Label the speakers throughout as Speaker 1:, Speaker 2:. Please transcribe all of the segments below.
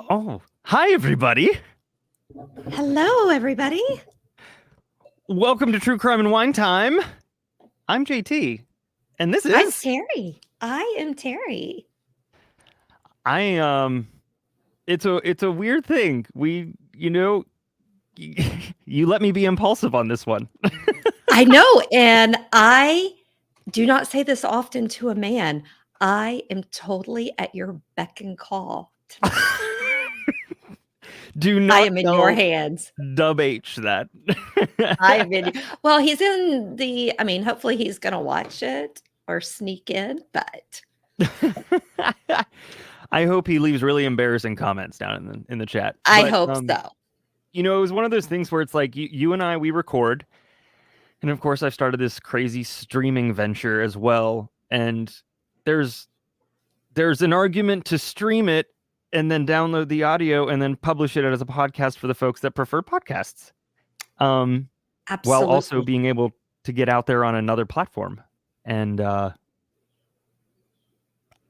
Speaker 1: Oh, hi, everybody.
Speaker 2: Hello, everybody.
Speaker 1: Welcome to True Crime and Wine Time. I'm JT, and this is...
Speaker 2: I'm Teri. I am Teri.
Speaker 1: It's a weird thing. You let me be impulsive on this one.
Speaker 2: I know, and I do not say this often to a man. I am totally at your beck and call tonight.
Speaker 1: Do not.
Speaker 2: I am in your hands.
Speaker 1: Dub H that.
Speaker 2: I am in. Well, he's in the. I mean, hopefully he's going to watch it or sneak in, but.
Speaker 1: I hope he leaves really embarrassing comments down in the chat.
Speaker 2: I hope so.
Speaker 1: You know, it was one of those things where it's like you and I, we record, and of course I've started this crazy streaming venture as well, and there's an argument to stream it and then download the audio and then publish it as a podcast for the folks that prefer podcasts.
Speaker 2: Absolutely.
Speaker 1: While also being able to get out there on another platform. And I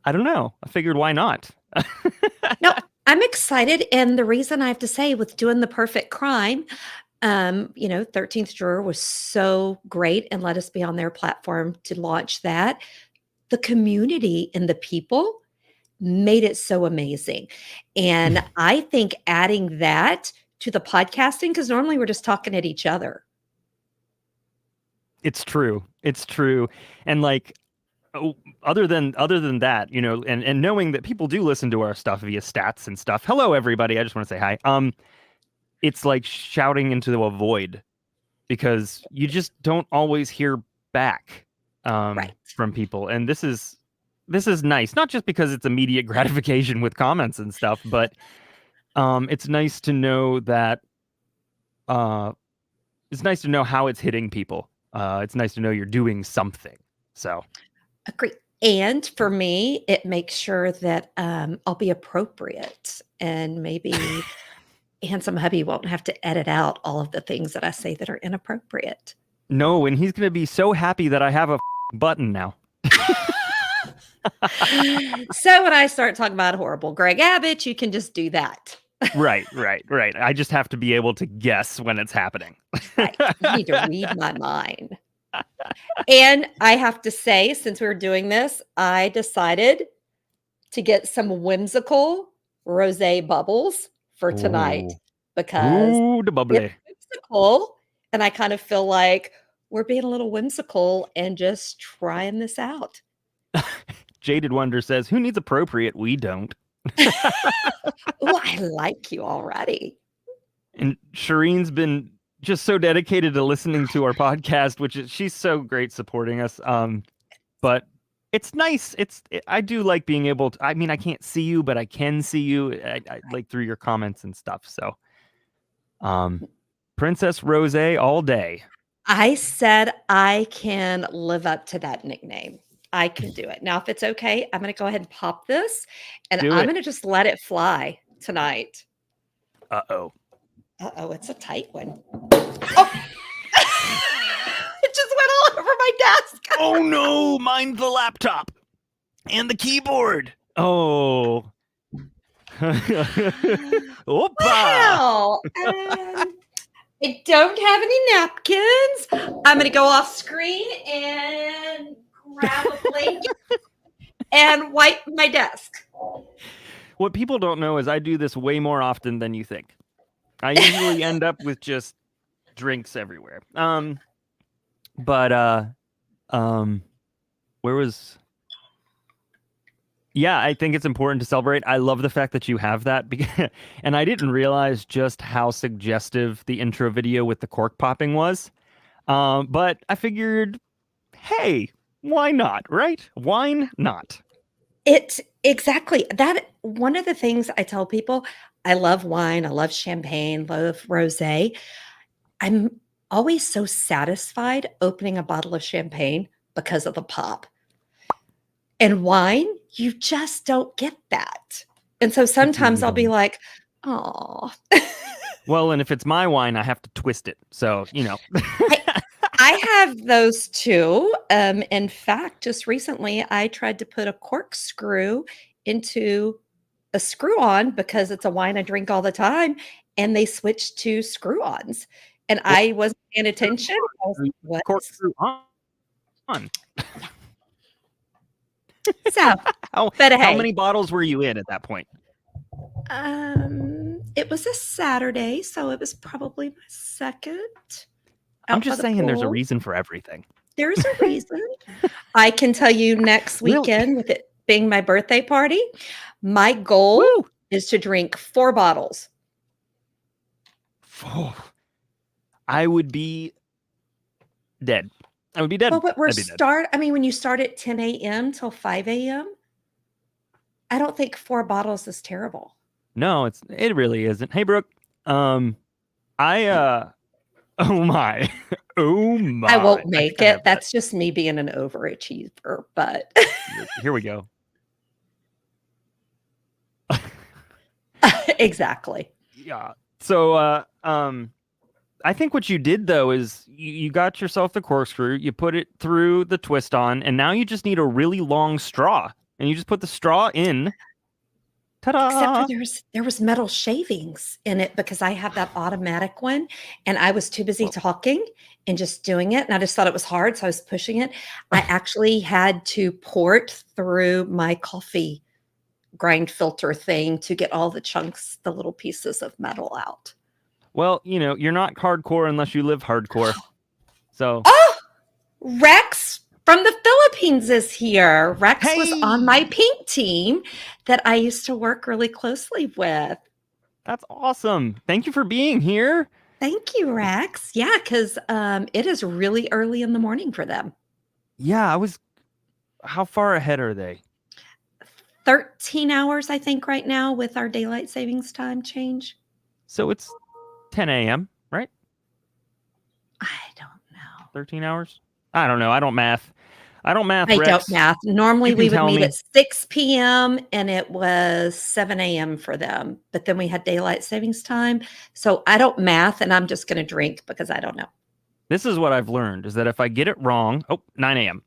Speaker 1: don't know. I figured, why not?
Speaker 2: No, I'm excited. And the reason I have to say with doing The Perfect Crime, 13th Juror was so great and let us be on their platform to launch that. The community and the people made it so amazing. And I think adding that to the podcasting, because normally we're just talking at each other.
Speaker 1: It's true. And like, other than that, and knowing that people do listen to our stuff via stats and stuff. Hello, everybody. I just want to say hi. It's like shouting into a void because you just don't always hear back from people. And this is nice, not just because it's immediate gratification with comments and stuff, but it's nice to know that it's nice to know how it's hitting people. It's nice to know you're doing something. So
Speaker 2: agree. And for me, it makes sure that I'll be appropriate, and maybe handsome hubby won't have to edit out all of the things that I say that are inappropriate.
Speaker 1: No, and he's going to be so happy that I have a button now.
Speaker 2: So when I start talking about horrible Greg Abbott, you can just do that.
Speaker 1: Right. I just have to be able to guess when it's happening.
Speaker 2: Right. You need to read my mind. And I have to say, since we were doing this, I decided to get some whimsical rosé bubbles for tonight because
Speaker 1: the bubbly.
Speaker 2: It's whimsical, and I kind of feel like we're being a little whimsical and just trying this out.
Speaker 1: Jaded Wonder says, "Who needs appropriate? We don't."
Speaker 2: Oh, I like you already.
Speaker 1: And Shireen's been just so dedicated to listening to our podcast, she's so great supporting us. But it's nice. I do like being able to. I mean, I can't see you, but I can see you. I like through your comments and stuff. So, Princess Rose all day.
Speaker 2: I said I can live up to that nickname. I can do it. Now, if it's okay, I'm going to go ahead and pop this, and I'm going to just let it fly tonight.
Speaker 1: Uh-oh,
Speaker 2: it's a tight one. Oh! It just went all over my desk.
Speaker 1: Oh, no. Mind the laptop and the keyboard. Oh. Opa.
Speaker 2: Wow. I don't have any napkins. I'm going to go off screen and grab a blanket and wipe my desk.
Speaker 1: What people don't know is I do this way more often than you think. I usually end up with just drinks everywhere. But where was? Yeah, I think it's important to celebrate. I love the fact that you have that, and I didn't realize just how suggestive the intro video with the cork popping was. But I figured, hey, why not, right? Why not?
Speaker 2: It's exactly that. One of the things I tell people, I love wine, I love champagne, love rosé. I'm always so satisfied opening a bottle of champagne because of the pop. And wine, you just don't get that. And so sometimes I'll be like, oh.
Speaker 1: Well, and if it's my wine, I have to twist it. So,
Speaker 2: I have those too. In fact, just recently, I tried to put a corkscrew into a screw on because it's a wine I drink all the time. And they switched to screw ons. And I wasn't paying attention. I was like, what?
Speaker 1: Corkscrew on.
Speaker 2: So,
Speaker 1: how
Speaker 2: hey.
Speaker 1: many bottles were you in at that point?
Speaker 2: It was a Saturday, so it was probably my second.
Speaker 1: I'm just saying there's a reason for everything.
Speaker 2: There's a reason. I can tell you next weekend, with it being my birthday party, my goal is to drink 4 bottles.
Speaker 1: I would be dead. I would be dead.
Speaker 2: Well, but when you start at 10 a.m. till 5 a.m., I don't think 4 bottles is terrible.
Speaker 1: No, it really isn't. Hey, Brooke. Oh my. Oh my.
Speaker 2: I won't make it. That's just me being an overachiever, but
Speaker 1: here we go.
Speaker 2: Exactly.
Speaker 1: Yeah. So I think what you did though is you got yourself the corkscrew, you put it through the twist on, and now you just need a really long straw. And you just put the straw in. Ta-da!
Speaker 2: Except for there was metal shavings in it because I have that automatic one, and I was too busy talking and just doing it, and I just thought it was hard, so I was pushing it. I actually had to pour it through my coffee grind filter thing to get all the chunks, the little pieces of metal out.
Speaker 1: Well, you're not hardcore unless you live hardcore. So.
Speaker 2: Oh, Rex from the Philippines is here. Rex was on my pink team that I used to work really closely with.
Speaker 1: That's awesome. Thank you for being here.
Speaker 2: Thank you, Rex. Yeah, because it is really early in the morning for them.
Speaker 1: Yeah, how far ahead are they?
Speaker 2: 13 hours, I think, right now with our daylight savings time change.
Speaker 1: So it's 10 a.m., right?
Speaker 2: I don't know.
Speaker 1: 13 hours? I don't know. I don't math.
Speaker 2: I don't math. Normally we would meet at 6 p.m. and it was 7 a.m. for them. But then we had daylight savings time. So I don't math, and I'm just going to drink because I don't know.
Speaker 1: This is what I've learned is that if I get it wrong, 9 a.m.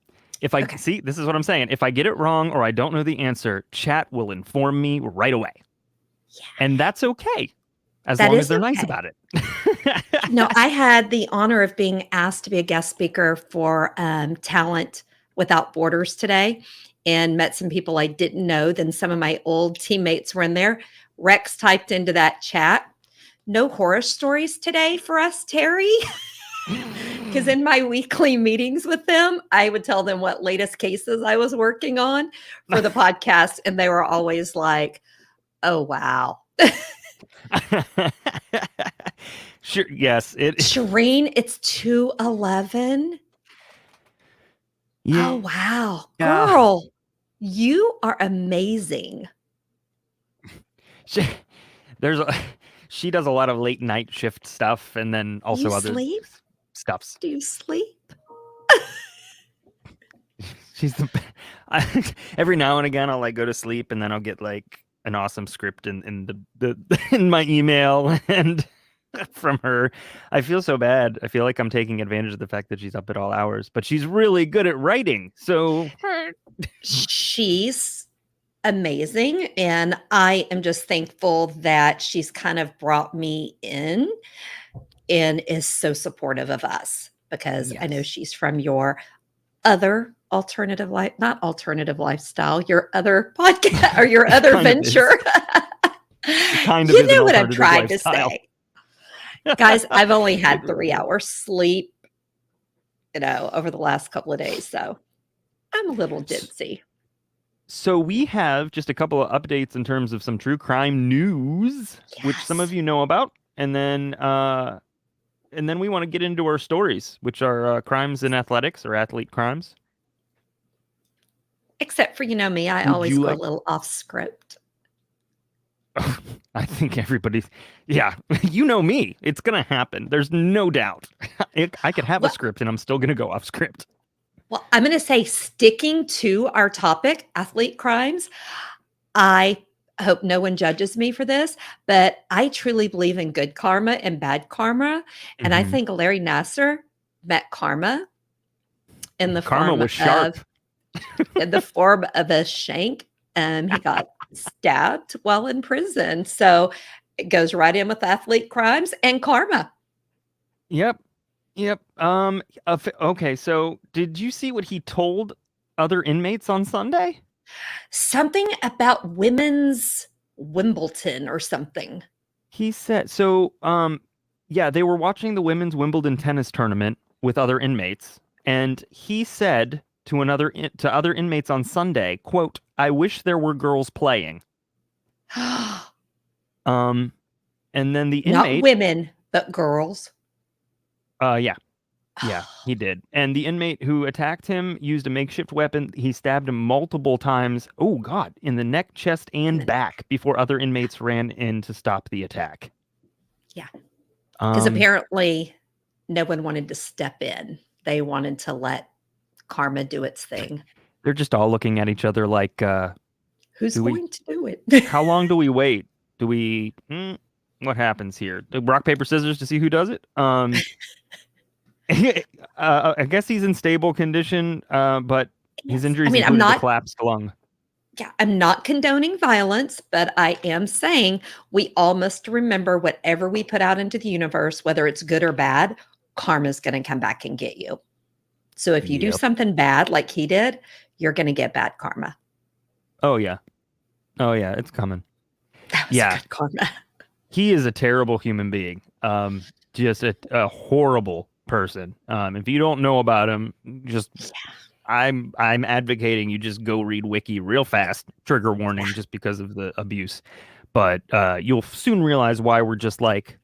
Speaker 1: See, this is what I'm saying. If I get it wrong or I don't know the answer, chat will inform me right away.
Speaker 2: Yeah.
Speaker 1: And that's okay. As long as they're nice about it.
Speaker 2: No, I had the honor of being asked to be a guest speaker for Talent Without Borders today, and met some people I didn't know. Then some of my old teammates were in there. Rex typed into that chat, "No horror stories today for us, Teri." Because in my weekly meetings with them, I would tell them what latest cases I was working on for the podcast. And they were always like, oh, wow.
Speaker 1: Sure. Yes.
Speaker 2: Shireen, it's 2:11. Yeah. Oh, wow. Yeah. Girl, you are amazing.
Speaker 1: She does a lot of late night shift stuff, and then also other stuffs.
Speaker 2: Do you sleep?
Speaker 1: She's every now and again I'll go to sleep, and then I'll get an awesome script in my email and from her. I feel so bad. I feel like I'm taking advantage of the fact that she's up at all hours, but she's really good at writing. So
Speaker 2: she's amazing, and I am just thankful that she's kind of brought me in and is so supportive of us, because I know she's from your other alternative life, not alternative lifestyle, your other podcast or your other
Speaker 1: Kind of
Speaker 2: venture.
Speaker 1: It kind of
Speaker 2: You
Speaker 1: is an
Speaker 2: know what I'm
Speaker 1: alternative
Speaker 2: trying to
Speaker 1: lifestyle.
Speaker 2: say. Guys, I've only had
Speaker 1: It
Speaker 2: 3
Speaker 1: really is.
Speaker 2: hours sleep, over the last couple of days, so I'm a little ditzy.
Speaker 1: So we have just a couple of updates in terms of some true crime news, which some of
Speaker 2: Yes.
Speaker 1: you know about, and then we want to get into our stories, which are crimes in athletics or athlete crimes.
Speaker 2: Except for, me, I
Speaker 1: Would
Speaker 2: always
Speaker 1: you
Speaker 2: go a
Speaker 1: like?
Speaker 2: little off script.
Speaker 1: I think everybody's, yeah, you know me. It's gonna happen. There's no doubt. I could have a
Speaker 2: Well,
Speaker 1: script and I'm still gonna go off script.
Speaker 2: well, I'm going to say, sticking to our topic, athlete crimes, I hope no one judges me for this, but I truly believe in good karma and bad karma. And I
Speaker 1: Mhm.
Speaker 2: think Larry Nasser met karma in the
Speaker 1: Karma
Speaker 2: form
Speaker 1: was sharp.
Speaker 2: a shank. He got stabbed while in prison. So it goes right in with athlete crimes and karma.
Speaker 1: Yep. Yep. Okay. So, did you see what he told other inmates on Sunday?
Speaker 2: Something about women's Wimbledon or something.
Speaker 1: He said so. Yeah, they were watching the women's Wimbledon tennis tournament with other inmates, and he said to other inmates on Sunday, "quote I wish there were girls playing." Um, and then the
Speaker 2: Not
Speaker 1: inmate,
Speaker 2: women, but girls.
Speaker 1: yeah, yeah, he did. And the inmate who attacked him used a makeshift weapon. He stabbed him multiple times. Oh God, in the neck, chest, and back before other inmates ran in to stop the attack.
Speaker 2: Yeah. Because apparently no one wanted to step in. They wanted to let karma do its thing.
Speaker 1: They're just all looking at each other like,
Speaker 2: Who's
Speaker 1: do we?
Speaker 2: going to do it?
Speaker 1: How long do we wait? Do we? What happens here? Rock paper scissors to see who does it. I guess he's in stable condition, but his
Speaker 2: Yes.
Speaker 1: injuries
Speaker 2: I'm
Speaker 1: included a
Speaker 2: not,
Speaker 1: collapsed lung.
Speaker 2: yeah, I'm not condoning violence, but I am saying we all must remember whatever we put out into the universe, whether it's good or bad, karma's going to come back and get you. So if you do
Speaker 1: Yep.
Speaker 2: something bad like he did, you're going to get bad karma.
Speaker 1: Oh yeah. Oh yeah, it's coming.
Speaker 2: That was
Speaker 1: Yeah.
Speaker 2: good karma.
Speaker 1: He is a terrible human being. Just a horrible person. If you don't know about him, just I'm advocating you just go read Wiki real fast. Trigger warning, just because of the abuse. But you'll soon realize why we're just like,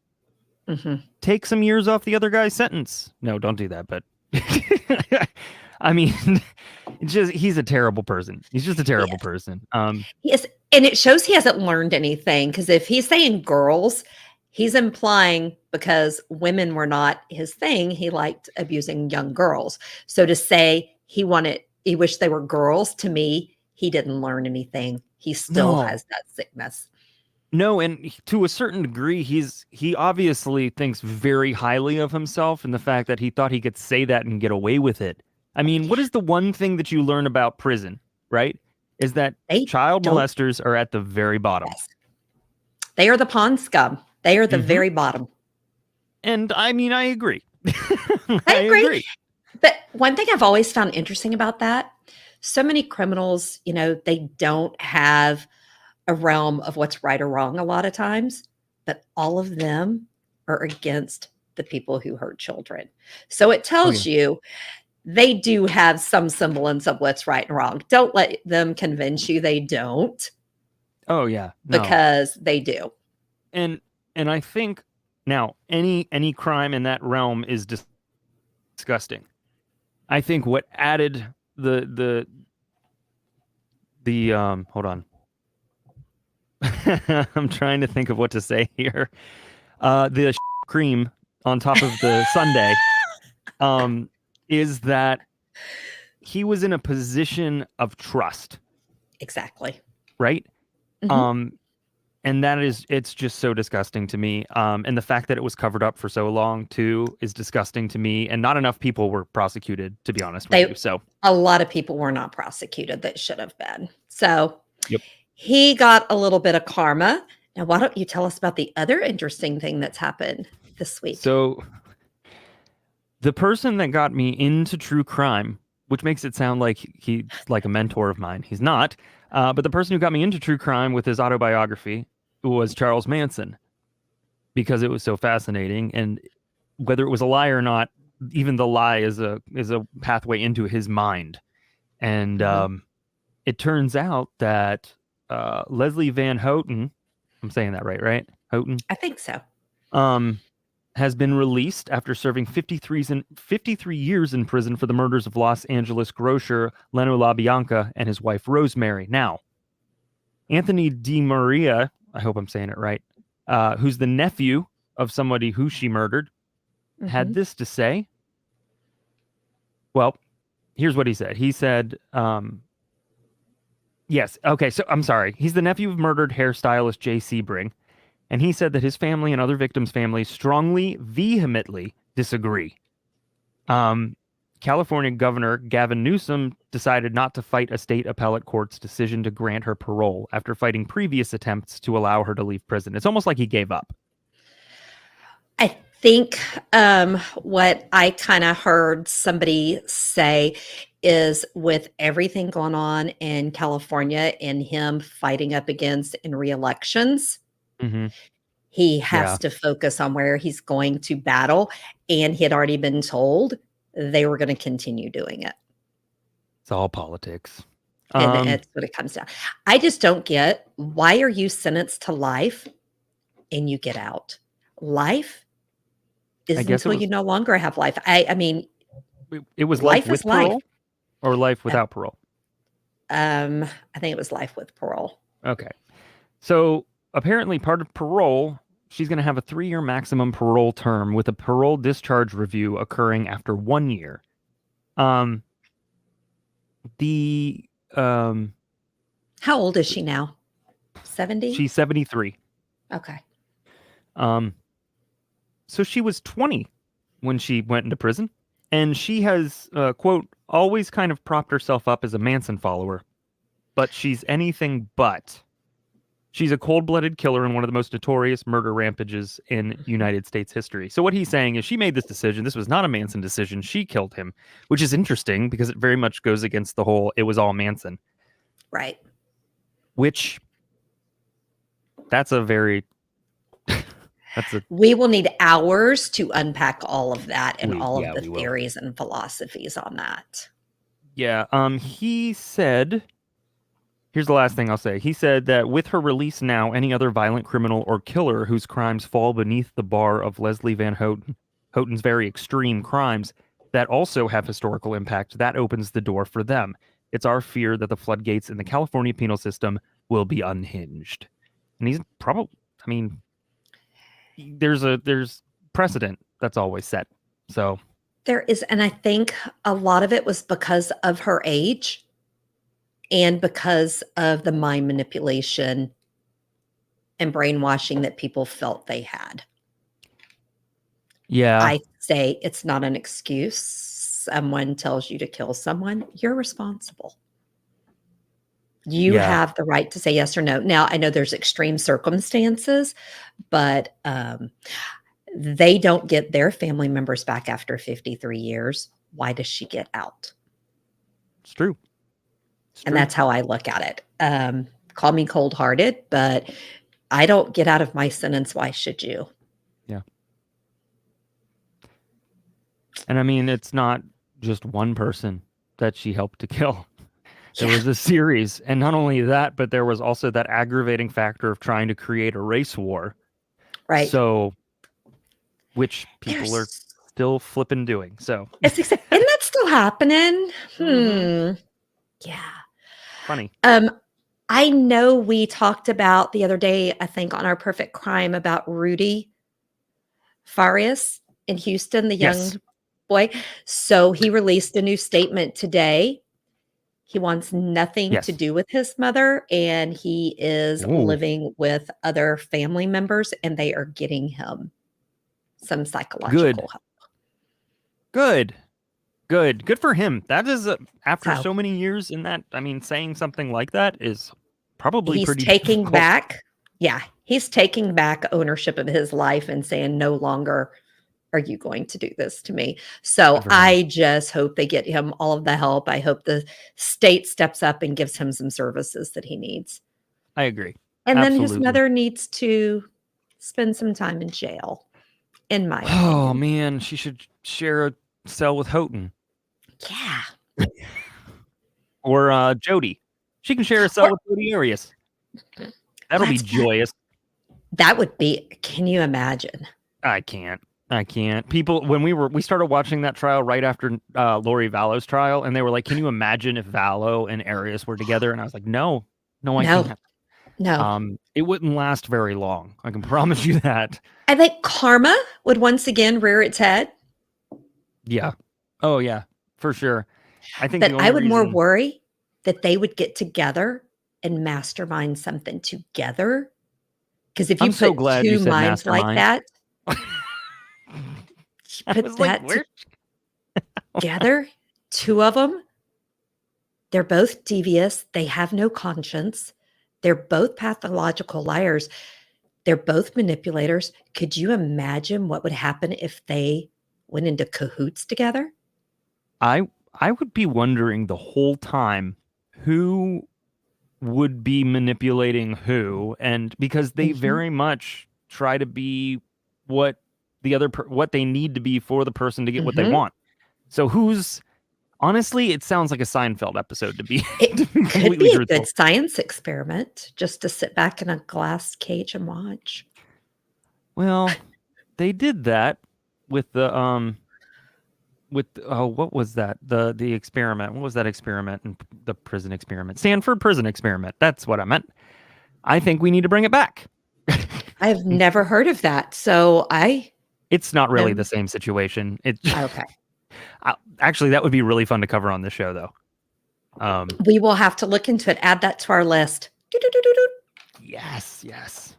Speaker 1: take some years off the other guy's sentence. No, don't do that. But I mean, he's a terrible person. He's just a terrible person.
Speaker 2: Yes, and it shows he hasn't learned anything, because if he's saying girls, he's implying because women were not his thing, he liked abusing young girls. So to say he wished they were girls, to me, he didn't learn anything. He still has that sickness.
Speaker 1: No, and to a certain degree, he obviously thinks very highly of himself and the fact that he thought he could say that and get away with it. I mean, what is the one thing that you learn about prison, right? Is that child molesters are at the very bottom.
Speaker 2: Yes. They are the pond scum. They are the very bottom.
Speaker 1: And I mean, I agree.
Speaker 2: I agree. But one thing I've always found interesting about that, so many criminals, they don't have a realm of what's right or wrong a lot of times, but all of them are against the people who hurt children. So it tells you they do have some semblance of what's right and wrong. Don't let them convince you they don't.
Speaker 1: Oh yeah, no.
Speaker 2: Because they do.
Speaker 1: And I think now any crime in that realm is disgusting. I think what added the hold on. I'm trying to think of what to say here. The cream on top of the sundae is that he was in a position of trust.
Speaker 2: Exactly.
Speaker 1: Right? And it's just so disgusting to me. And the fact that it was covered up for so long too is disgusting to me. And not enough people were prosecuted, to be honest with you. So
Speaker 2: a lot of people were not prosecuted that should have been. So he got a little bit of karma. Now, why don't you tell us about the other interesting thing that's happened this week?
Speaker 1: So the person that got me into true crime which makes it sound like he's like a mentor of mine. He's not. But the person who got me into true crime with his autobiography was Charles Manson, because it was so fascinating. And whether it was a lie or not, even the lie is a pathway into his mind. And it turns out that Leslie Van Houten, I'm saying that right? Houten?
Speaker 2: I think so.
Speaker 1: Has been released after serving 53 years in prison for the murders of Los Angeles grocer Leno LaBianca and his wife Rosemary. Now, Anthony DiMaria, I hope I'm saying it right, who's the nephew of somebody who she murdered, had this to say. Well, here's what he said. He said, yes, okay, so I'm sorry. He's the nephew of murdered hairstylist Jay Sebring. And he said that his family and other victims' families strongly, vehemently disagree. California Governor Gavin Newsom decided not to fight a state appellate court's decision to grant her parole after fighting previous attempts to allow her to leave prison. It's almost like he gave up.
Speaker 2: I think what I kind of heard somebody say is, with everything going on in California and him fighting up against in re-elections, he has to focus on where he's going to battle. And he had already been told they were going to continue doing it.
Speaker 1: It's all politics.
Speaker 2: And it's what it comes down. I just don't get, why are you sentenced to life and you get out? Life is until you no longer have life. I mean,
Speaker 1: it was life with parole or life without parole?
Speaker 2: I think it was life with parole.
Speaker 1: Okay. So apparently part of parole, she's going to have a 3-year maximum parole term with a parole discharge review occurring after 1 year. How
Speaker 2: old is she now? 70?
Speaker 1: She's 73.
Speaker 2: Okay.
Speaker 1: So she was 20 when she went into prison, and she has, quote, always kind of propped herself up as a Manson follower, but she's anything but. She's a cold-blooded killer in one of the most notorious murder rampages in United States history. So what he's saying is she made this decision. This was not a Manson decision. She killed him, which is interesting because it very much goes against the whole, it was all Manson.
Speaker 2: Right.
Speaker 1: Which, that's a very...
Speaker 2: We will need hours to unpack all of that and all of the theories and philosophies on that.
Speaker 1: Yeah. He said... Here's the last thing I'll say. He said that with her release now, any other violent criminal or killer whose crimes fall beneath the bar of Leslie Van Houten's very extreme crimes that also have historical impact, that opens the door for them. It's our fear that the floodgates in the California penal system will be unhinged. And he's probably, I mean, there's precedent that's always set. So
Speaker 2: there is, and I think a lot of it was because of her age. And because of the mind manipulation and brainwashing that people felt they had.
Speaker 1: Yeah.
Speaker 2: I say it's not an excuse. Someone tells you to kill someone, you're responsible. You have the right to say yes or no. Now, I know there's extreme circumstances, but they don't get their family members back after 53 years. Why does she get out?
Speaker 1: It's true.
Speaker 2: And that's how I look at it. Call me cold-hearted, but I don't get out of my sentence. Why should you?
Speaker 1: Yeah. And I mean, it's not just one person that she helped to kill. There was a series. And not only that, but there was also that aggravating factor of trying to create a race war.
Speaker 2: Right.
Speaker 1: So, which people are still flipping doing. So,
Speaker 2: isn't that still happening? Yeah.
Speaker 1: Funny.
Speaker 2: I know we talked about the other day, I think on our Perfect Crime, about Rudy Farias in Houston, the young boy. So he released a new statement today. He wants nothing to do with his mother, and he is living with other family members, and they are getting him some psychological help.
Speaker 1: Good for him. That is after so many years in that. I mean, saying something like that is probably pretty
Speaker 2: taking
Speaker 1: difficult.
Speaker 2: back. Yeah, he's taking back ownership of his life and saying no longer are you going to do this to me? So I just hope they get him all of the help. I hope the state steps up and gives him some services that he needs.
Speaker 1: I agree.
Speaker 2: And
Speaker 1: Absolutely.
Speaker 2: then his mother needs to spend some time in jail, in my opinion.
Speaker 1: Oh, man. She should share a cell with Houten.
Speaker 2: Yeah.
Speaker 1: Or Jody. She can share a cell with Rudy Arias. That'll be joyous.
Speaker 2: That would be, can you imagine?
Speaker 1: I can't. People, when we started watching that trial right after Lori Vallow's trial, and they were like, can you imagine if Vallow and Arias were together? And I was like, no, I can't.
Speaker 2: No.
Speaker 1: It wouldn't last very long. I can promise you that.
Speaker 2: I think karma would once again rear its head.
Speaker 1: Yeah. Oh, yeah, for sure. I think
Speaker 2: but I would more worry that they would get together and mastermind something together. Because if you put two minds like that, put that together, two of them, they're both devious. They have no conscience. They're both pathological liars. They're both manipulators. Could you imagine what would happen if they went into cahoots together?
Speaker 1: I would be wondering the whole time who would be manipulating who, and because they very much try to be what what they need to be for the person to get what they want. So honestly, it sounds like a Seinfeld episode to be.
Speaker 2: It could be a good science experiment just to sit back in a glass cage and watch.
Speaker 1: Well, they did that with the what was that? The experiment. What was that experiment in the prison experiment? Stanford prison experiment. That's what I meant. I think we need to bring it back.
Speaker 2: I've never heard of that. So
Speaker 1: it's not really the same situation.
Speaker 2: Okay.
Speaker 1: Actually, that would be really fun to cover on this show, though.
Speaker 2: We will have to look into it. Add that to our list.
Speaker 1: Yes.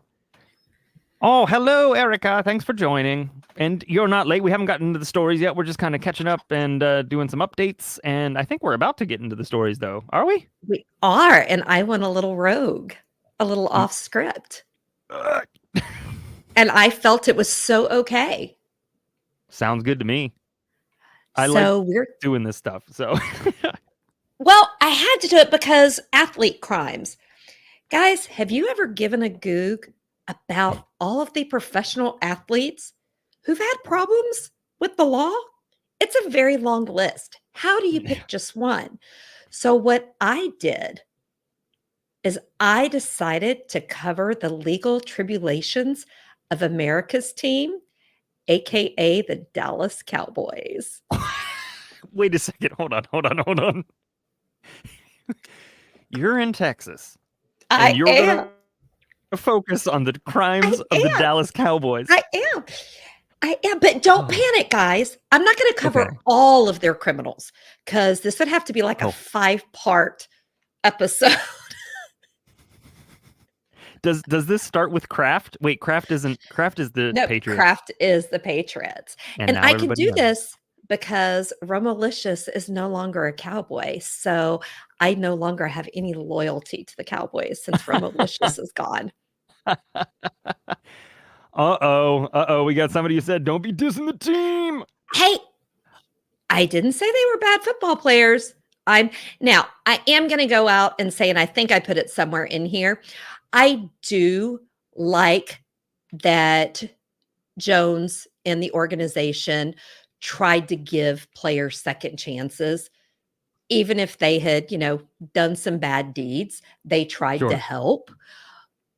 Speaker 1: Oh, hello, Erica. Thanks for joining. And you're not late. We haven't gotten into the stories yet. We're just kind of catching up and doing some updates. And I think we're about to get into the stories, though. Are we?
Speaker 2: We are. And I went a little rogue, a little off script. And I felt it was so okay.
Speaker 1: Sounds good to me. We're doing this stuff. So,
Speaker 2: well, I had to do it because athlete crimes. Guys, have you ever given a goog about all of the professional athletes who've had problems with the law? It's a very long list. How do you pick just one? So what I did is I decided to cover the legal tribulations of America's team, aka the Dallas Cowboys.
Speaker 1: Wait a second. Hold on. You're in Texas. And you're going to focus on the crimes of the Dallas Cowboys.
Speaker 2: I am. But don't panic, guys. I'm not going to cover all of their criminals because this would have to be like a 5-part episode.
Speaker 1: Does this start with Kraft? Wait, Kraft is the Patriots.
Speaker 2: Kraft is the Patriots. And I can do this because Romalicious is no longer a Cowboy. So I no longer have any loyalty to the Cowboys since Romalicious is gone.
Speaker 1: Uh-oh. We got somebody who said, don't be dissing the team.
Speaker 2: Hey, I didn't say they were bad football players. I am going to go out and say, and I think I put it somewhere in here, I do like that Jones and the organization tried to give players second chances. Even if they had, done some bad deeds, they tried to help.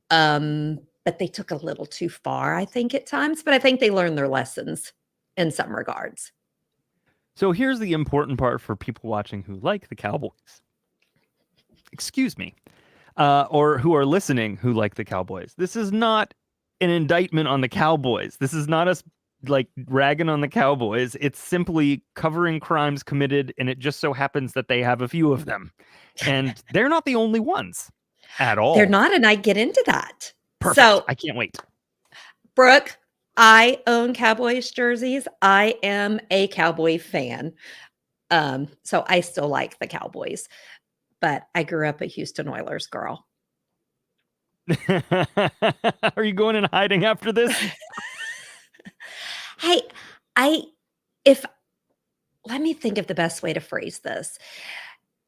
Speaker 2: But they took a little too far, I think, at times. But I think they learned their lessons in some regards.
Speaker 1: So here's the important part for people watching who like the Cowboys. Excuse me. Or who are listening who like the Cowboys. This is not an indictment on the Cowboys. This is not us ragging on the Cowboys. It's simply covering crimes committed, and it just so happens that they have a few of them. And they're not the only ones at all.
Speaker 2: They're not, and I get into that.
Speaker 1: Perfect.
Speaker 2: So
Speaker 1: I can't wait.
Speaker 2: Brooke, I own Cowboys jerseys. I am a Cowboy fan. So I still like the Cowboys. But I grew up a Houston Oilers girl.
Speaker 1: Are you going in hiding after this?
Speaker 2: Hey, Let me think of the best way to phrase this.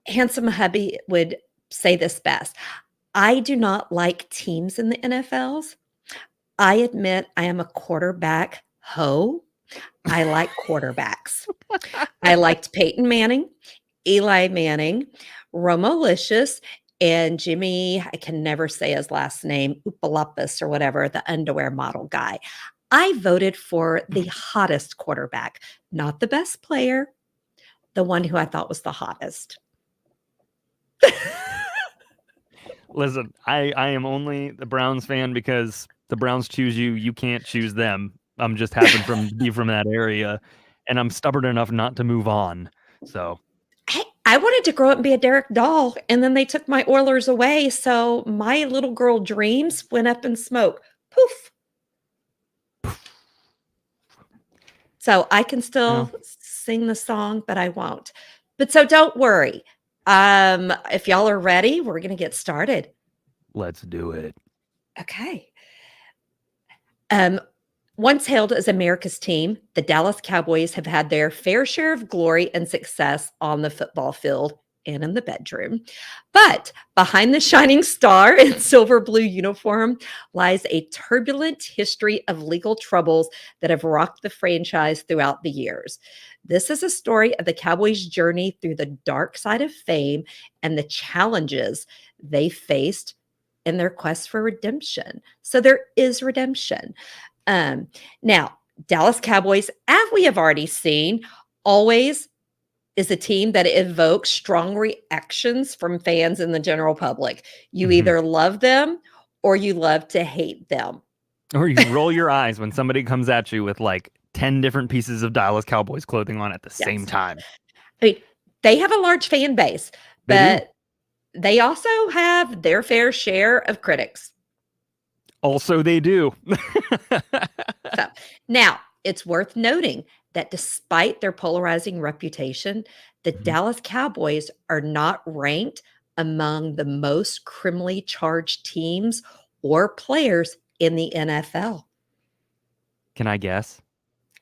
Speaker 2: Handsome hubby would say this best. I do not like teams in the NFLs. I admit I am a quarterback hoe. I like quarterbacks. I liked Peyton Manning, Eli Manning, Romo-licious, and Jimmy, I can never say his last name, Upalapis or whatever, the underwear model guy. I voted for the hottest quarterback, not the best player, the one who I thought was the hottest.
Speaker 1: Listen, I am only the Browns fan because the Browns choose you. You can't choose them. I'm just happen to be from that area, and I'm stubborn enough not to move on. So
Speaker 2: Hey, I wanted to grow up and be a Derek doll, and then they took my Oilers away. So my little girl dreams went up in smoke. Poof. So I can still sing the song, but I won't. But so don't worry. If y'all are ready, we're going to get started.
Speaker 1: let's do it.
Speaker 2: Okay. Once hailed as America's team, the Dallas Cowboys have had their fair share of glory and success on the football field and in the bedroom. But behind the shining star and silver blue uniform lies a turbulent history of legal troubles that have rocked the franchise throughout the years. This is a story of the Cowboys' journey through the dark side of fame and the challenges they faced in their quest for redemption. So there is redemption. Now, Dallas Cowboys, as we have already seen, always is a team that evokes strong reactions from fans and the general public. You either love them or you love to hate them.
Speaker 1: Or you roll your eyes when somebody comes at you with like 10 different pieces of Dallas Cowboys clothing on at the same time.
Speaker 2: I mean, they have a large fan base, but they also have their fair share of critics.
Speaker 1: Also, they do.
Speaker 2: So now it's worth noting that despite their polarizing reputation, the Dallas Cowboys are not ranked among the most criminally charged teams or players in the NFL.
Speaker 1: Can I guess?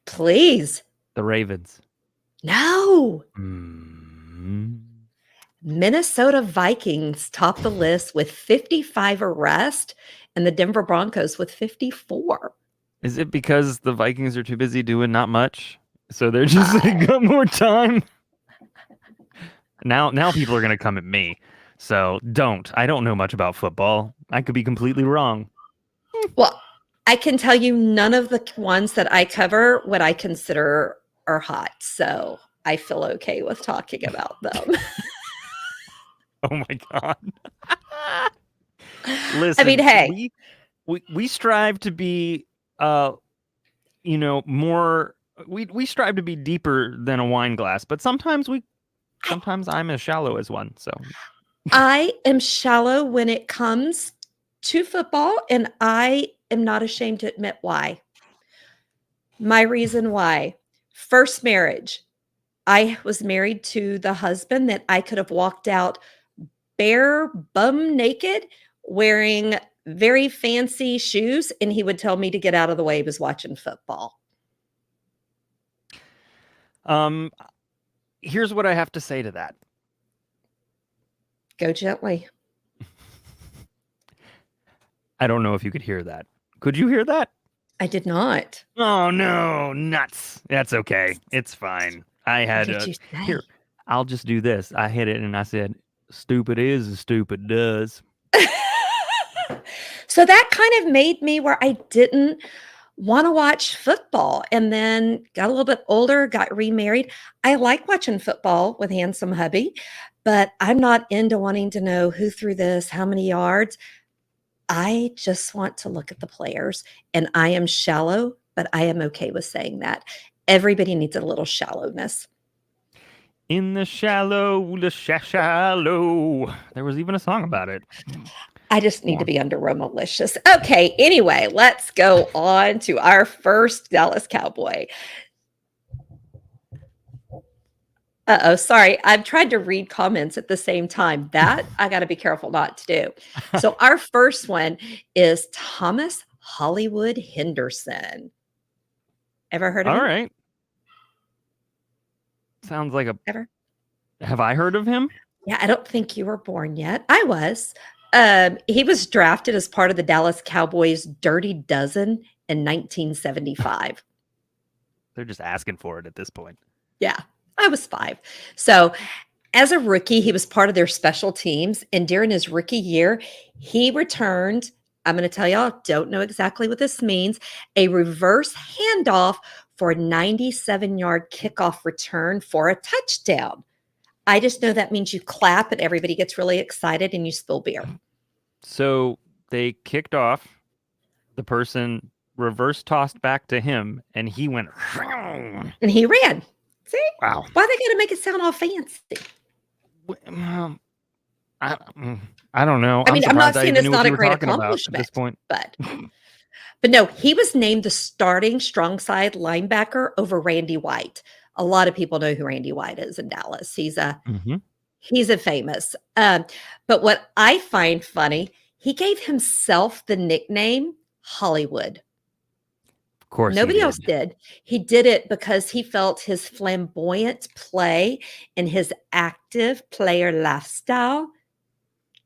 Speaker 2: Please.
Speaker 1: The Ravens.
Speaker 2: No.
Speaker 1: Mm.
Speaker 2: Minnesota Vikings top the list with 55 arrests and the Denver Broncos with 54.
Speaker 1: Is it because the Vikings are too busy doing not much? So they're just got more time? Now people are going to come at me. So I don't know much about football. I could be completely wrong.
Speaker 2: Well, I can tell you none of the ones that I cover what I consider are hot. So I feel okay with talking about them.
Speaker 1: Oh my God. Listen,
Speaker 2: I mean, hey,
Speaker 1: we strive to be, more. We strive to be deeper than a wine glass, but sometimes I'm as shallow as one. So
Speaker 2: I am shallow when it comes to football, and I am not ashamed to admit why. My reason why: first marriage. I was married to the husband that I could have walked out bare bum naked wearing very fancy shoes, and he would tell me to get out of the way. He was watching football.
Speaker 1: Here's what I have to say to that.
Speaker 2: Go gently.
Speaker 1: I don't know if you could hear that. Could you hear that?
Speaker 2: I did not.
Speaker 1: Oh no, nuts. That's okay. It's fine. I had here. I'll just do this. I hit it and I said, "Stupid is as stupid does."
Speaker 2: So that kind of made me where I didn't want to watch football, and then got a little bit older, got remarried. I like watching football with handsome hubby, but I'm not into wanting to know who threw this, how many yards. I just want to look at the players, and I am shallow, but I am okay with saying that. Everybody needs a little shallowness.
Speaker 1: In the shallow. There was even a song about it.
Speaker 2: I just need to be under Romo-licious. Okay, anyway, let's go on to our first Dallas Cowboy. Sorry. I've tried to read comments at the same time. That I got to be careful not to do. So our first one is Thomas Hollywood Henderson. Ever heard of him?
Speaker 1: All right. Sounds like a.
Speaker 2: Ever?
Speaker 1: Have I heard of him?
Speaker 2: Yeah, I don't think you were born yet. I was. He was drafted as part of the Dallas Cowboys' Dirty Dozen in 1975.
Speaker 1: They're just asking for it at this point.
Speaker 2: Yeah, I was 5. So as a rookie, he was part of their special teams. And during his rookie year, he returned, I'm going to tell y'all, don't know exactly what this means, a reverse handoff for a 97-yard kickoff return for a touchdown. I just know that means you clap and everybody gets really excited and you spill beer.
Speaker 1: So they kicked off. The person reverse tossed back to him, and he went.
Speaker 2: And he ran. See?
Speaker 1: Wow.
Speaker 2: Why they got to make it sound all fancy?
Speaker 1: I don't know.
Speaker 2: I mean, I'm not saying it's not a great
Speaker 1: at
Speaker 2: accomplishment
Speaker 1: this point.
Speaker 2: but no, he was named the starting strong side linebacker over Randy White. A lot of people know who Randy White is in Dallas. He's a famous. But what I find funny, he gave himself the nickname Hollywood.
Speaker 1: Of course,
Speaker 2: nobody else did. He did it because he felt his flamboyant play and his active player lifestyle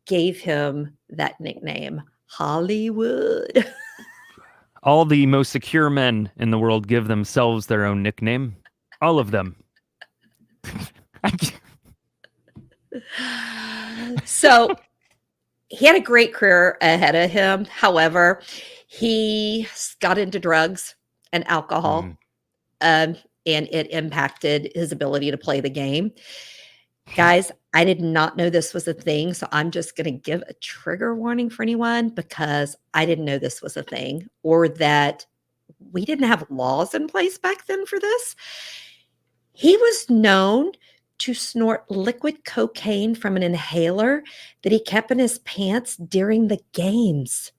Speaker 2: gave him that nickname, Hollywood.
Speaker 1: All the most secure men in the world give themselves their own nickname. All of them.
Speaker 2: So he had a great career ahead of him. However, he got into drugs and alcohol, and it impacted his ability to play the game. Guys, I did not know this was a thing, so I'm just going to give a trigger warning for anyone because I didn't know this was a thing or that we didn't have laws in place back then for this. He was known to snort liquid cocaine from an inhaler that he kept in his pants during the games.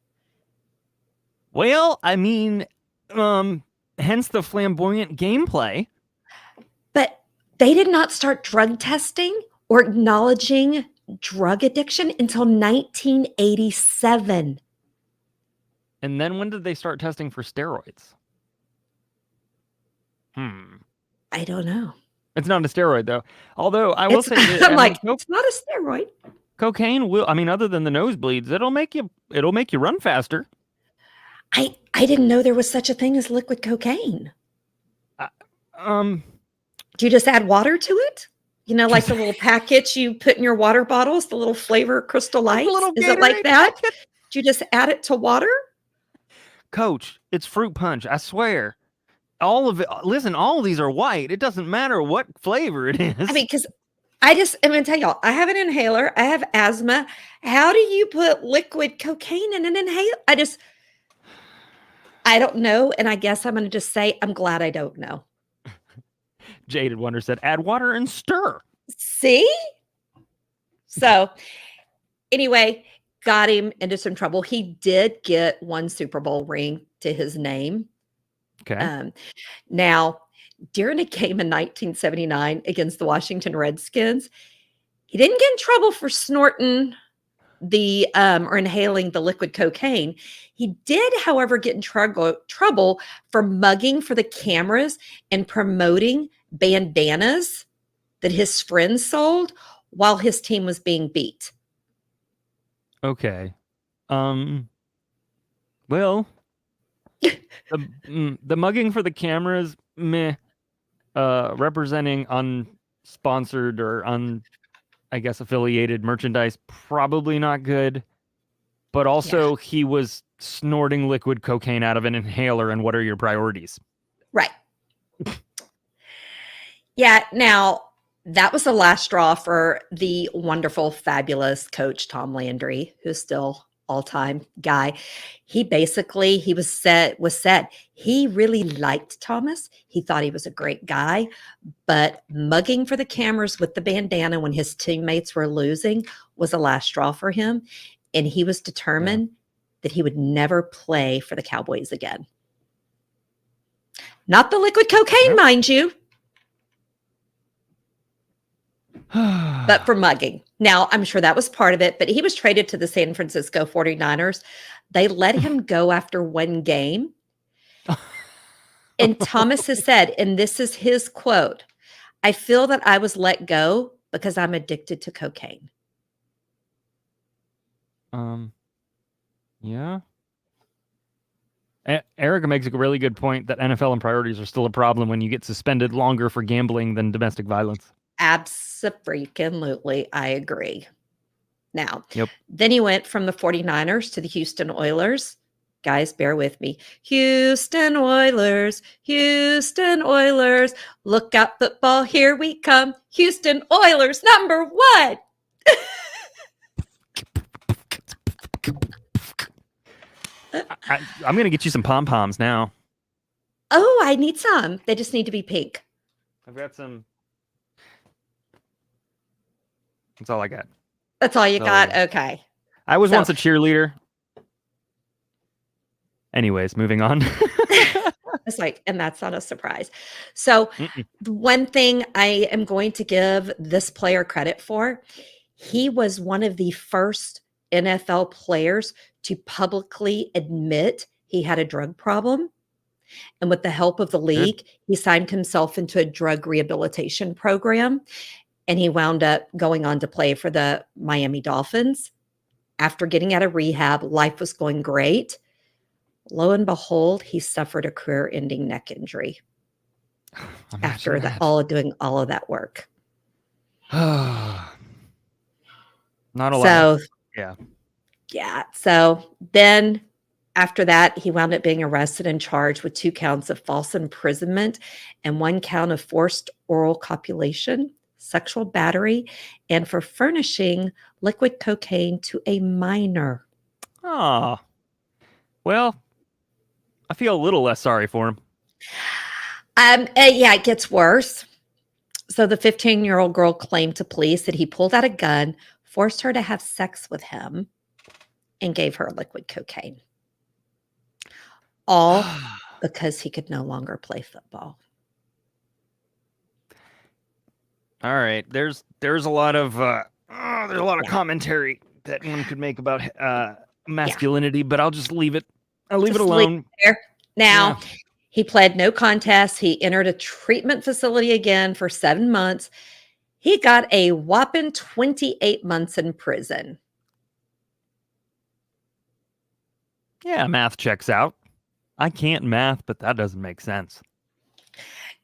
Speaker 1: Well, I mean, hence the flamboyant gameplay.
Speaker 2: But they did not start drug testing or acknowledging drug addiction until 1987.
Speaker 1: And then when did they start testing for steroids?
Speaker 2: I don't know.
Speaker 1: It's not a steroid, though. Although I will say that,
Speaker 2: I'm like, it's not a steroid.
Speaker 1: Cocaine will, I mean, other than the nosebleeds, it'll make you run faster.
Speaker 2: I didn't know there was such a thing as liquid cocaine. Do you just add water to it? You know, like the little packets you put in your water bottles, the little flavor Crystal Lights? Is it like that? Do you just add it to water?
Speaker 1: Coach, it's fruit punch. I swear. All of it. Listen, all of these are white. It doesn't matter what flavor it is.
Speaker 2: I mean, because I'm going to tell y'all, I have an inhaler. I have asthma. How do you put liquid cocaine in an inhaler? I don't know. And I guess I'm going to just say, I'm glad I don't know.
Speaker 1: Jaded Wonder said, add water and stir.
Speaker 2: See? So anyway, got him into some trouble. He did get one Super Bowl ring to his name.
Speaker 1: Okay.
Speaker 2: Now, during a game in 1979 against the Washington Redskins, he didn't get in trouble for snorting the or inhaling the liquid cocaine. He did, however, get in trouble for mugging for the cameras and promoting bandanas that his friends sold while his team was being beat.
Speaker 1: Okay. Well, the mugging for the cameras, meh. Representing unsponsored or I guess affiliated merchandise, probably not good. But also he was snorting liquid cocaine out of an inhaler, and what are your priorities?
Speaker 2: Right. Yeah, now that was the last straw for the wonderful, fabulous coach Tom Landry, who's still all-time guy. He was said he really liked Thomas. He thought he was a great guy, but mugging for the cameras with the bandana when his teammates were losing was the last straw for him, and he was determined that he would never play for the Cowboys again. Not the liquid cocaine, mind you, but for mugging. Now, I'm sure that was part of it, but he was traded to the San Francisco 49ers. They let him go after one game. And Thomas has said, and this is his quote, I feel that I was let go because I'm addicted to cocaine.
Speaker 1: Yeah. Erica makes a really good point that NFL and priorities are still a problem when you get suspended longer for gambling than domestic violence.
Speaker 2: Absolutely, I agree. Now,
Speaker 1: Yep.
Speaker 2: then he went from the 49ers to the Houston Oilers. Guys, bear with me. Houston Oilers, Houston Oilers. Look out, football, here we come. Houston Oilers, number one.
Speaker 1: I'm going to get you some pom-poms now.
Speaker 2: Oh, I need some. They just need to be pink.
Speaker 1: I've got some. That's all I got.
Speaker 2: That's all you got? Okay.
Speaker 1: I was once a cheerleader. Anyways, moving on.
Speaker 2: It's like, and that's not a surprise. So the one thing I am going to give this player credit for, he was one of the first NFL players to publicly admit he had a drug problem. And with the help of the league, he signed himself into a drug rehabilitation program. And he wound up going on to play for the Miami Dolphins. After getting out of rehab, life was going great. Lo and behold, he suffered a career-ending neck injury after doing all of that work.
Speaker 1: Not a lot.
Speaker 2: So,
Speaker 1: yeah.
Speaker 2: Yeah. So then after that, he wound up being arrested and charged with 2 counts of false imprisonment and 1 count of forced oral copulation, sexual battery, and for furnishing liquid cocaine to a minor.
Speaker 1: Oh, well, I feel a little less sorry for him.
Speaker 2: Yeah, it gets worse. So the 15-year-old girl claimed to police that he pulled out a gun, forced her to have sex with him, and gave her liquid cocaine. All because he could no longer play football.
Speaker 1: All right, there's a lot of commentary that one could make about masculinity, but I'll just leave it. I'll leave it alone.
Speaker 2: Leave it there. Now, he pled no contest. He entered a treatment facility again for 7 months. He got a whopping 28 months in prison.
Speaker 1: Yeah, math checks out. I can't math, but that doesn't make sense.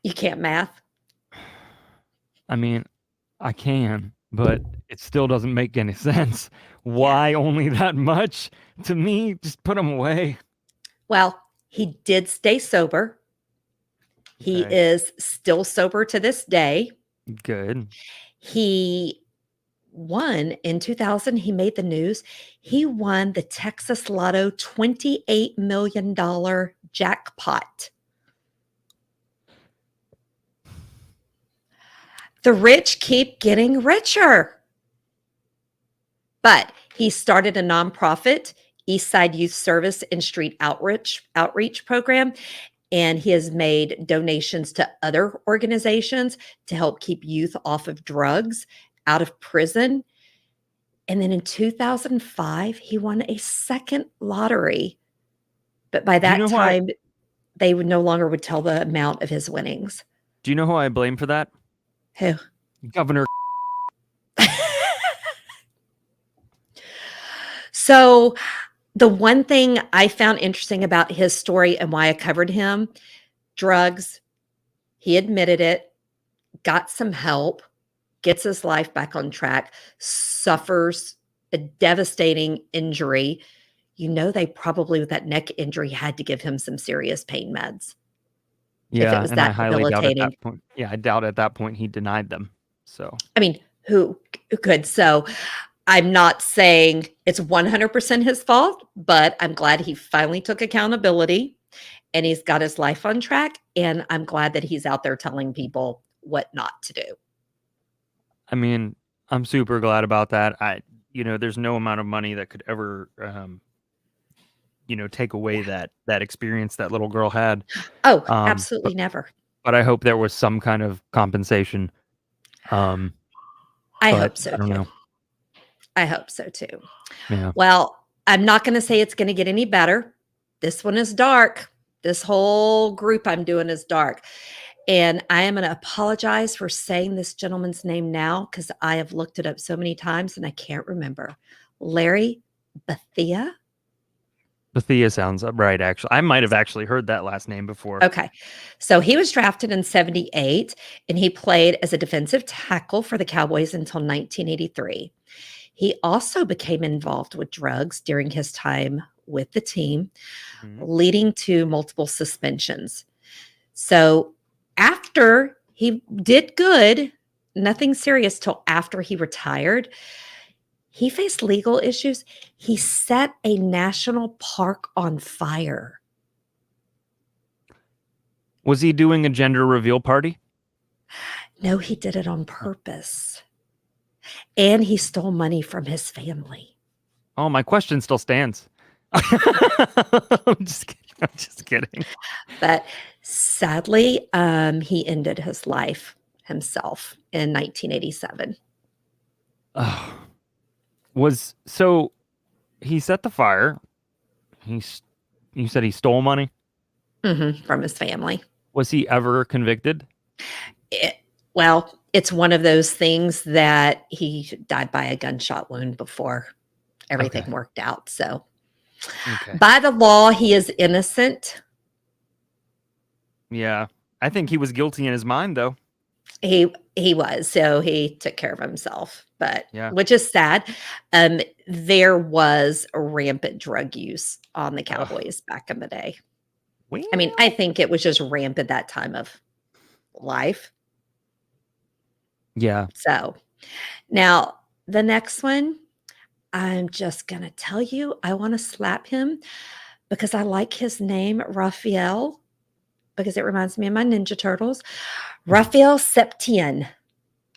Speaker 2: You can't math?
Speaker 1: I mean, I can, but it still doesn't make any sense. Why only that much? To me, just put him away.
Speaker 2: Well, he did stay sober. Okay. He is still sober to this day.
Speaker 1: Good.
Speaker 2: He won in 2000. He made the news. He won the Texas Lotto $28 million jackpot. The rich keep getting richer. But he started a nonprofit, Eastside Youth Service and Street Outreach Program, and he has made donations to other organizations to help keep youth off of drugs, out of prison. And then in 2005, he won a second lottery. But by that time, they would no longer would tell the amount of his winnings.
Speaker 1: Do you know who I blame for that?
Speaker 2: Who?
Speaker 1: Governor.
Speaker 2: So the one thing I found interesting about his story and why I covered him, drugs, he admitted it, got some help, gets his life back on track, suffers a devastating injury. You know, they probably with that neck injury had to give him some serious pain meds.
Speaker 1: Yeah, if it was and that I highly doubt at that point. Yeah, I doubt at that point he denied them. So
Speaker 2: I mean, who could? So I'm not saying it's 100% his fault, but I'm glad he finally took accountability and he's got his life on track. And I'm glad that he's out there telling people what not to do.
Speaker 1: I mean, I'm super glad about that. There's no amount of money that could ever, take away that experience that little girl had.
Speaker 2: Oh, absolutely never.
Speaker 1: But I hope there was some kind of compensation.
Speaker 2: I hope so.
Speaker 1: I don't know.
Speaker 2: I hope so too.
Speaker 1: Yeah.
Speaker 2: Well, I'm not going to say it's going to get any better. This one is dark. This whole group I'm doing is dark. and I am going to apologize for saying this gentleman's name now because I have looked it up so many times and I can't remember. Larry Bethea.
Speaker 1: Bethea sounds right, actually. I might have actually heard that last name before.
Speaker 2: Okay. So he was drafted in 78 and he played as a defensive tackle for the Cowboys until 1983. He also became involved with drugs during his time with the team, leading to multiple suspensions. So after he did good, nothing serious till after he retired, he faced legal issues. He set a national park on fire.
Speaker 1: Was he doing a gender reveal party?
Speaker 2: No, he did it on purpose. And he stole money from his family.
Speaker 1: Oh, my question still stands. I'm just kidding.
Speaker 2: But sadly, he ended his life himself in 1987.
Speaker 1: Oh. So he set the fire. You said he stole money?
Speaker 2: From his family.
Speaker 1: Was he ever convicted?
Speaker 2: Well, it's one of those things that he died by a gunshot wound before everything worked out. So by the law, he is innocent.
Speaker 1: Yeah. I think he was guilty in his mind, though.
Speaker 2: He was. So he took care of himself, but which is sad. There was a rampant drug use on the Cowboys back in the day. Well, I mean, I think it was just rampant that time of life.
Speaker 1: Yeah.
Speaker 2: So now the next one, I'm just going to tell you, I want to slap him because I like his name, Raphael, because it reminds me of my Ninja Turtles. Raphael Septien.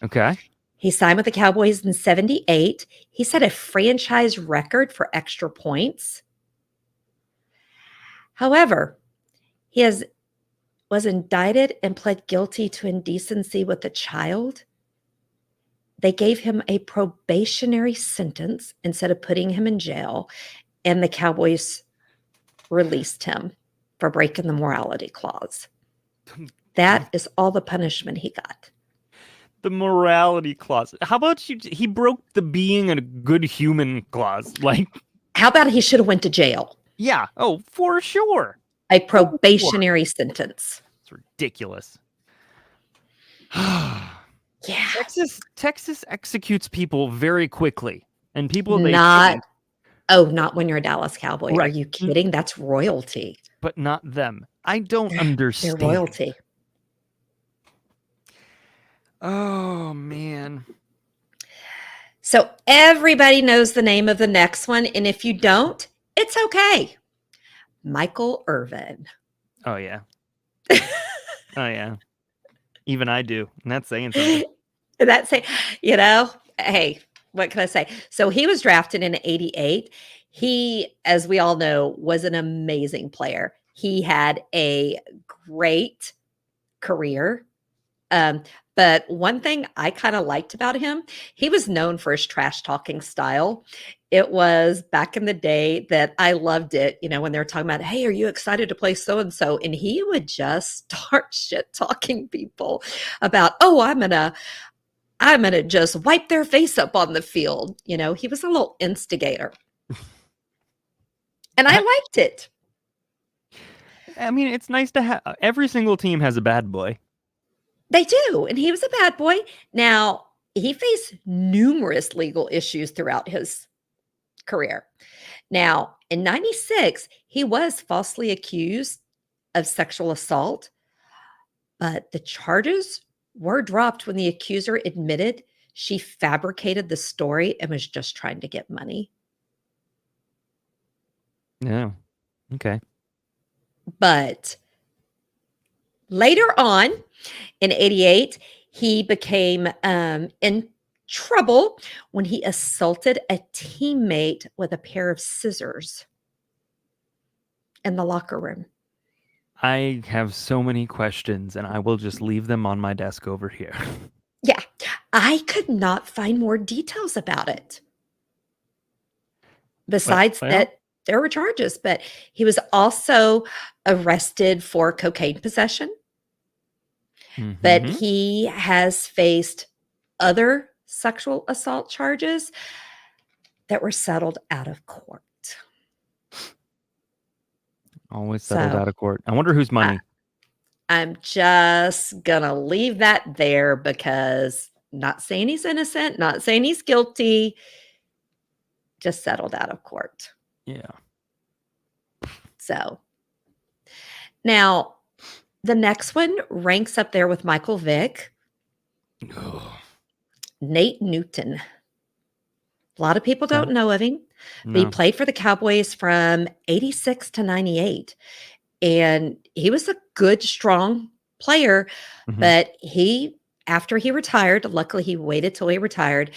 Speaker 1: Okay.
Speaker 2: He signed with the Cowboys in 78. He set a franchise record for extra points. However, he was indicted and pled guilty to indecency with a child. They gave him a probationary sentence instead of putting him in jail, and the Cowboys released him for breaking the morality clause. That is all the punishment he got.
Speaker 1: The morality clause. How about he broke the being a good human clause? Like,
Speaker 2: how about he should have went to jail?
Speaker 1: Yeah. Oh, for sure.
Speaker 2: A probationary sentence.
Speaker 1: It's ridiculous.
Speaker 2: Yeah.
Speaker 1: Texas executes people very quickly, and people
Speaker 2: not when you're a Dallas Cowboy. Right. Are you kidding? That's royalty.
Speaker 1: But not them. I don't understand.
Speaker 2: They're royalty.
Speaker 1: Oh man.
Speaker 2: So everybody knows the name of the next one, and if you don't, it's okay. Michael Irvin.
Speaker 1: Oh yeah. Oh yeah. Even I do. And that's saying something.
Speaker 2: Hey, what can I say? So he was drafted in 88. He, as we all know, was an amazing player. He had a great career. But one thing I kind of liked about him, he was known for his trash talking style. It was back in the day that I loved it, when they're talking about, hey, are you excited to play so-and-so? And he would just start shit talking people about, oh, I'm gonna just wipe their face up on the field. He was a little instigator. And I liked it.
Speaker 1: I mean, it's nice to have, every single team has a bad boy.
Speaker 2: They do. And he was a bad boy. Now, he faced numerous legal issues throughout his career. Now, in 96, he was falsely accused of sexual assault, but the charges were dropped when the accuser admitted she fabricated the story and was just trying to get money.
Speaker 1: Yeah. Okay.
Speaker 2: But later on, in 88, he became in trouble when he assaulted a teammate with a pair of scissors in the locker room.
Speaker 1: I have so many questions, and I will just leave them on my desk over here.
Speaker 2: Yeah, I could not find more details about it. Besides that, there were charges, but he was also arrested for cocaine possession. but
Speaker 1: Mhm.
Speaker 2: he has faced other sexual assault charges that were settled out of court.
Speaker 1: Always settled
Speaker 2: So
Speaker 1: out of court. I wonder whose money.
Speaker 2: I'm just going to leave that there because not saying he's innocent, not saying he's guilty, just settled out of court.
Speaker 1: Yeah.
Speaker 2: So now the next one ranks up there with Michael Vick, Nate Newton. A lot of people
Speaker 1: Okay.
Speaker 2: don't know of him, but he
Speaker 1: No.
Speaker 2: played for the Cowboys from 86 to 98. And he was a good, strong player,
Speaker 1: Mhm.
Speaker 2: but after he retired, luckily he waited till he retired,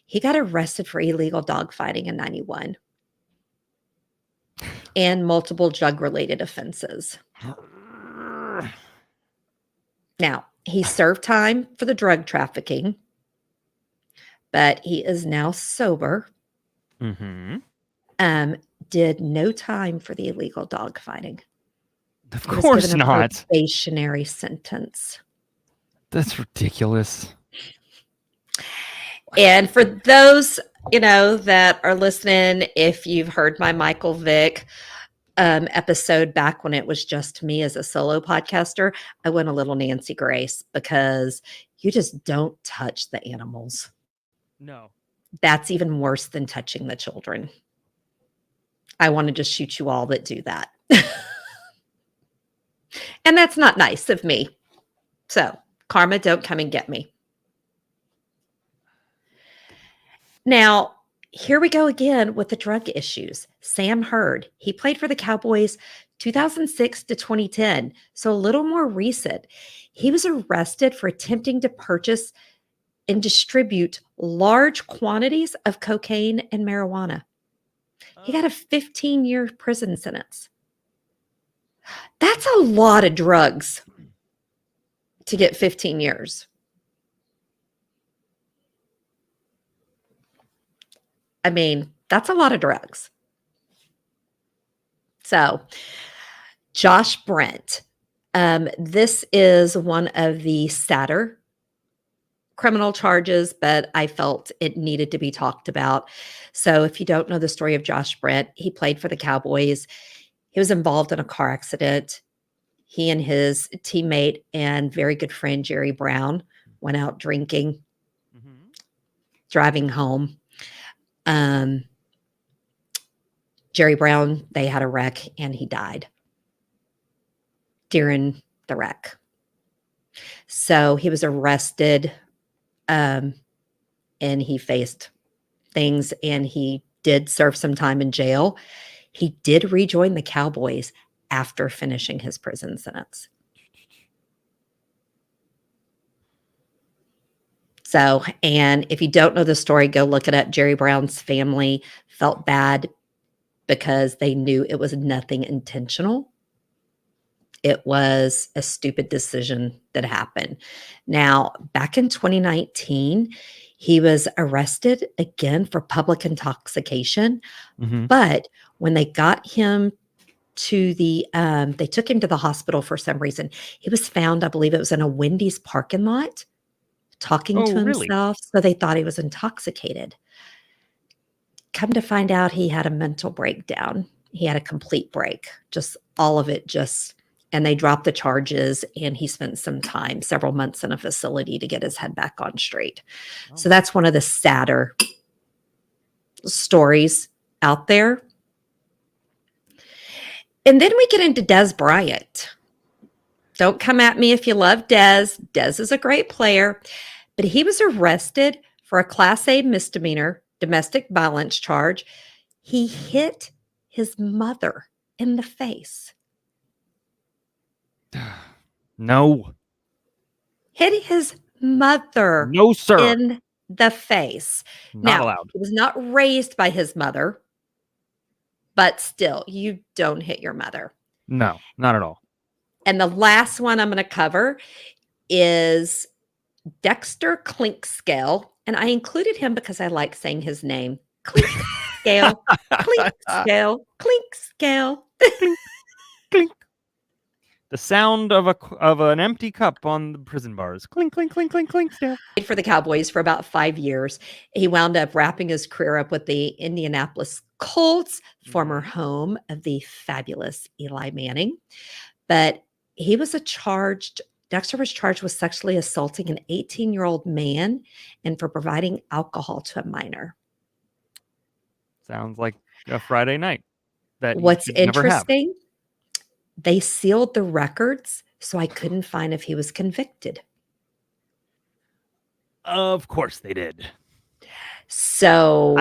Speaker 2: he got arrested for illegal dogfighting in 91 and multiple drug-related offenses. Now, he served time for the drug trafficking, but he is now sober.
Speaker 1: Mhm.
Speaker 2: Did no time for the illegal dogfighting.
Speaker 1: Of
Speaker 2: He was given
Speaker 1: course
Speaker 2: a
Speaker 1: not.
Speaker 2: probationary sentence.
Speaker 1: That's ridiculous.
Speaker 2: And for those, that are listening, if you've heard my Michael Vick episode back when it was just me as a solo podcaster, I went a little Nancy Grace because you just don't touch the animals.
Speaker 1: No.
Speaker 2: That's even worse than touching the children. I want to just shoot you all that do that. And that's not nice of me. So, karma, don't come and get me. Now, here we go again with the drug issues. Sam Hurd, he played for the Cowboys 2006 to 2010, so a little more recent. He was arrested for attempting to purchase and distribute large quantities of cocaine and marijuana. He got a 15-year prison sentence. That's a lot of drugs to get 15 years. I mean, that's a lot of drugs. So, Josh Brent. This is one of the sadder criminal charges, but I felt it needed to be talked about. So, if you don't know the story of Josh Brent, he played for the Cowboys. He was involved in a car accident. He and his teammate and very good friend, Jerry Brown, went out drinking, driving home. Jerry Brown, they had a wreck and he died during the wreck. So he was arrested and he faced things and he did serve some time in jail. He did rejoin the Cowboys after finishing his prison sentence. So, and if you don't know the story, go look it up. Jerry Brown's family felt bad because they knew it was nothing intentional. It was a stupid decision that happened. Now, back in 2019, he was arrested again for public intoxication. But when they got him to they took him to the hospital for some reason. He was found, I believe it was in a Wendy's parking lot, talking to himself. So they thought he was intoxicated. Come to find out he had a mental breakdown. He had a complete break, just all of it and they dropped the charges and he spent some time, several months in a facility to get his head back on straight. So that's one of the sadder stories out there. And then we get into Des Bryant. Don't come at me if you love Des. Des is a great player, but he was arrested for a Class A misdemeanor domestic violence charge. He hit his mother in the face.
Speaker 1: No.
Speaker 2: Hit his mother
Speaker 1: No, sir.
Speaker 2: in the face.
Speaker 1: Not
Speaker 2: now,
Speaker 1: allowed.
Speaker 2: He was not raised by his mother, but still, you don't hit your mother.
Speaker 1: No, not at all.
Speaker 2: And the last one I'm going to cover is Dexter Clinkscale. And I included him because I like saying his name. Clinkscale, Clinkscale, Clinkscale.
Speaker 1: Clink. The sound of an empty cup on the prison bars. Clink, clink, clink, clink, clink, Steph.
Speaker 2: For the Cowboys for about 5 years. He wound up wrapping his career up with the Indianapolis Colts, former home of the fabulous Eli Manning. But Dexter was charged with sexually assaulting an 18-year-old man and for providing alcohol to a minor.
Speaker 1: Sounds like a Friday night that
Speaker 2: What's
Speaker 1: you should never have.
Speaker 2: interesting, they sealed the records, so I couldn't find if he was convicted.
Speaker 1: Of course they did.
Speaker 2: So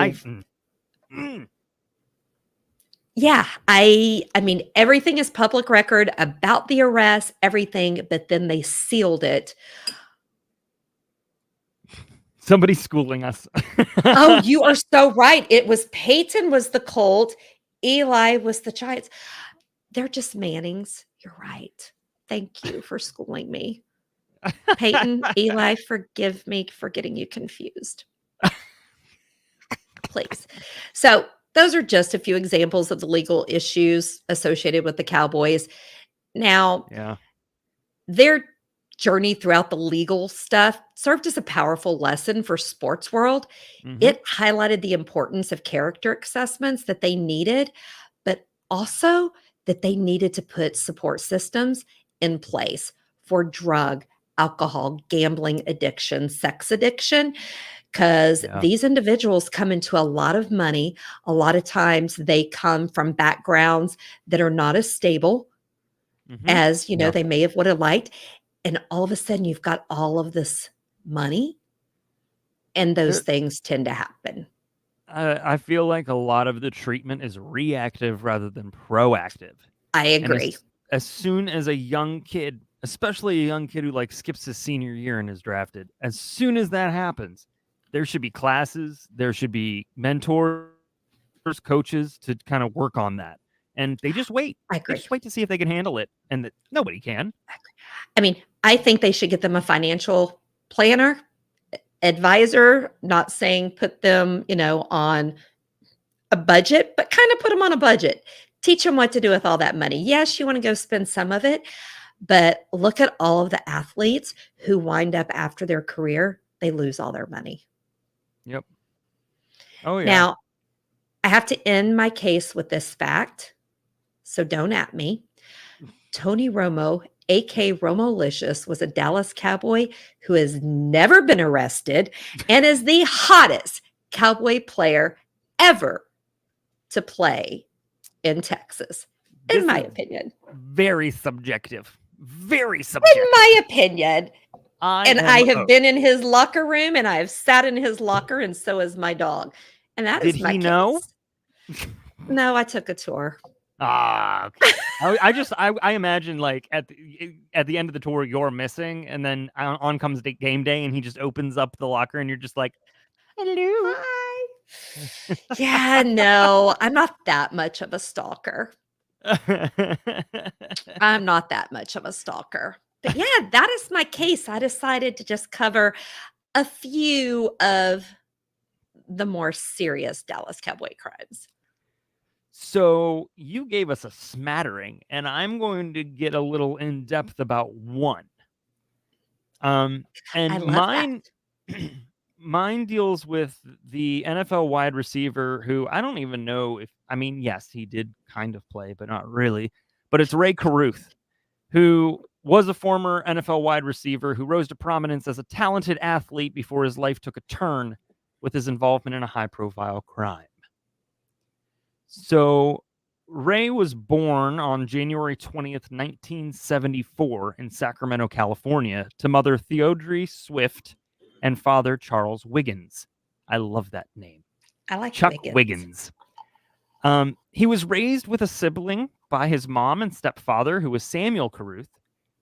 Speaker 2: yeah, I mean, everything is public record about the arrest, everything, but then they sealed it.
Speaker 1: Somebody's schooling us.
Speaker 2: Oh, you are so right. It was Peyton was the Colt, Eli was the Giants. They're just Mannings. You're right. Thank you for schooling me. Peyton, Eli, forgive me for getting you confused. Please. So those are just a few examples of the legal issues associated with the Cowboys. Now, their journey throughout the legal stuff served as a powerful lesson for sports world. It highlighted the importance of character assessments that they needed, but also that they needed to put support systems in place for drug, alcohol, gambling addiction, sex addiction, because these individuals come into a lot of money. A lot of times they come from backgrounds that are not as stable as, they may have would have liked. And all of a sudden you've got all of this money and those things tend to happen.
Speaker 1: I feel like a lot of the treatment is reactive rather than proactive.
Speaker 2: I agree.
Speaker 1: As soon as a young kid, especially a young kid who like skips his senior year and is drafted, as soon as that happens, there should be classes, there should be mentors, coaches to kind of work on that. And they just wait.
Speaker 2: I agree.
Speaker 1: They just wait to see if they can handle it, and that nobody can.
Speaker 2: I mean, I think they should get them a financial planner, advisor, not saying put them, on a budget, but kind of put them on a budget. Teach them what to do with all that money. Yes, you want to go spend some of it, but look at all of the athletes who wind up after their career, they lose all their money.
Speaker 1: Yep. Oh, yeah.
Speaker 2: Now, I have to end my case with this fact, so don't at me. Tony Romo, a.k.a. Romo-licious, was a Dallas Cowboy who has never been arrested and is the hottest Cowboy player ever to play in Texas, in my opinion.
Speaker 1: Very subjective. Very subjective.
Speaker 2: In my opinion. I have been in his locker room and I have sat in his locker, and so has my dog. And that is my case. Did he know? No, I took a tour.
Speaker 1: Okay. I imagine like at the end of the tour you're missing, and then on comes the game day and he just opens up the locker and you're just like, hello.
Speaker 2: Hi. Yeah, no, I'm not that much of a stalker. I'm not that much of a stalker. But yeah, that is my case. I decided to just cover a few of the more serious Dallas Cowboy crimes.
Speaker 1: So you gave us a smattering, and I'm going to get a little in depth about one. And mine deals with the NFL wide receiver who I don't even know if, yes, he did kind of play, but not really. But it's Rae Carruth, who was a former NFL wide receiver who rose to prominence as a talented athlete before his life took a turn with his involvement in a high-profile crime. So Rae was born on January 20th, 1974 in Sacramento, California, to mother Theodore Swift and father Charles Wiggins. I love that name.
Speaker 2: I like
Speaker 1: Chuck Wiggins. He was raised with a sibling by his mom and stepfather, who was Samuel Carruth.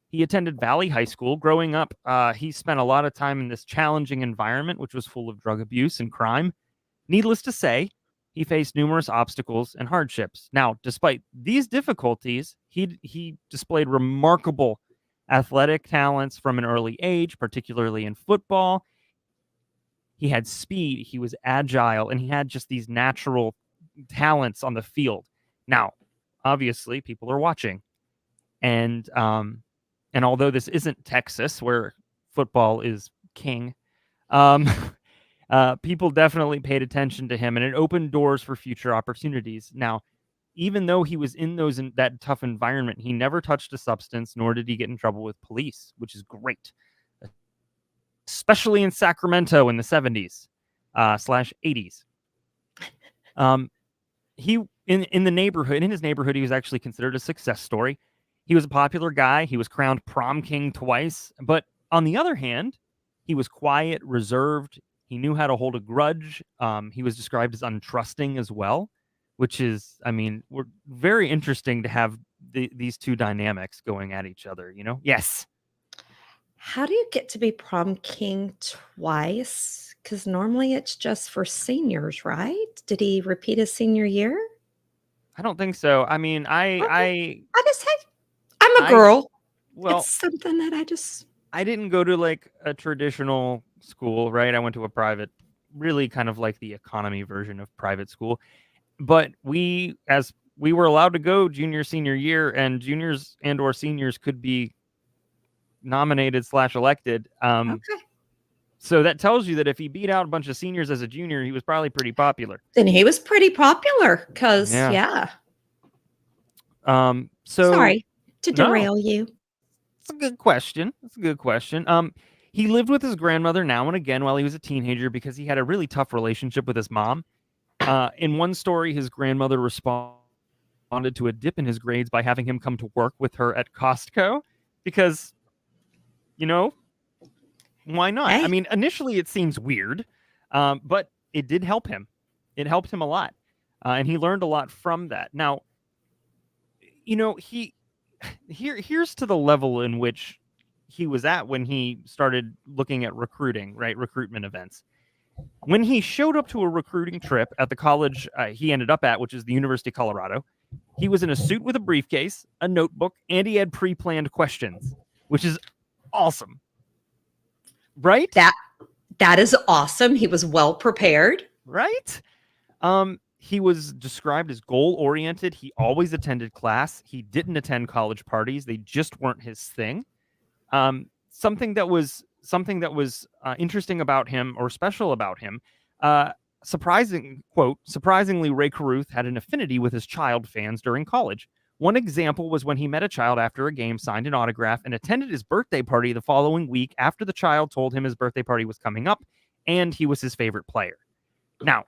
Speaker 1: He attended Valley High School. Growing up, he spent a lot of time in this challenging environment, which was full of drug abuse and crime. Needless to say, he faced numerous obstacles and hardships. Now, despite these difficulties, he displayed remarkable athletic talents from an early age, particularly in football. He had speed, he was agile, and he had just these natural talents on the field. Now, obviously, people are watching. And although this isn't Texas, where football is king, people definitely paid attention to him, and it opened doors for future opportunities. Now, even though he was in that tough environment, he never touched a substance, nor did he get in trouble with police, which is great, especially in Sacramento in the 70s / 80s. He in the neighborhood, in his neighborhood, he was actually considered a success story. He was a popular guy. He was crowned prom king twice. But on the other hand, he was quiet, reserved. He knew how to hold a grudge. He was described as untrusting as well, which is, I mean, we're very interesting to have these two dynamics going at each other, you know? Yes.
Speaker 2: How do you get to be prom king twice? Because normally it's just for seniors, right? Did he repeat his senior year?
Speaker 1: I don't think so. I mean,
Speaker 2: Okay. I just had, I'm a
Speaker 1: I
Speaker 2: girl.
Speaker 1: well,
Speaker 2: It's something that I just,
Speaker 1: I didn't go to like a traditional school, right? I went to a private, really kind of like the economy version of private school. But we were allowed to go junior, senior year, and juniors and or seniors could be nominated / elected.
Speaker 2: okay.
Speaker 1: So that tells you that if he beat out a bunch of seniors as a junior, he was probably pretty popular.
Speaker 2: Then he was pretty popular because,
Speaker 1: Yeah.
Speaker 2: yeah.
Speaker 1: So
Speaker 2: Sorry to
Speaker 1: No.
Speaker 2: derail you.
Speaker 1: It's a good question. He lived with his grandmother now and again while he was a teenager because he had a really tough relationship with his mom. In one story, his grandmother responded to a dip in his grades by having him come to work with her at Costco because, you know, why not?
Speaker 2: Hey.
Speaker 1: I mean, initially it seems weird, but it did help him. It helped him a lot, and he learned a lot from that. Now, you know, here's to the level in which he was at when he started looking at recruiting, right? Recruitment events. When he showed up to a recruiting trip at the college he ended up at, which is the University of Colorado, he was in a suit with a briefcase, a notebook, and he had pre-planned questions, which is awesome. Right?
Speaker 2: That is awesome. He was well prepared.
Speaker 1: Right? He was described as goal-oriented. He always attended class. He didn't attend college parties. They just weren't his thing. Something that was interesting about him, or special about him, surprisingly, Rae Carruth had an affinity with his child fans during college. One example was when he met a child after a game, signed an autograph, and attended his birthday party the following week after the child told him his birthday party was coming up and he was his favorite player. Now,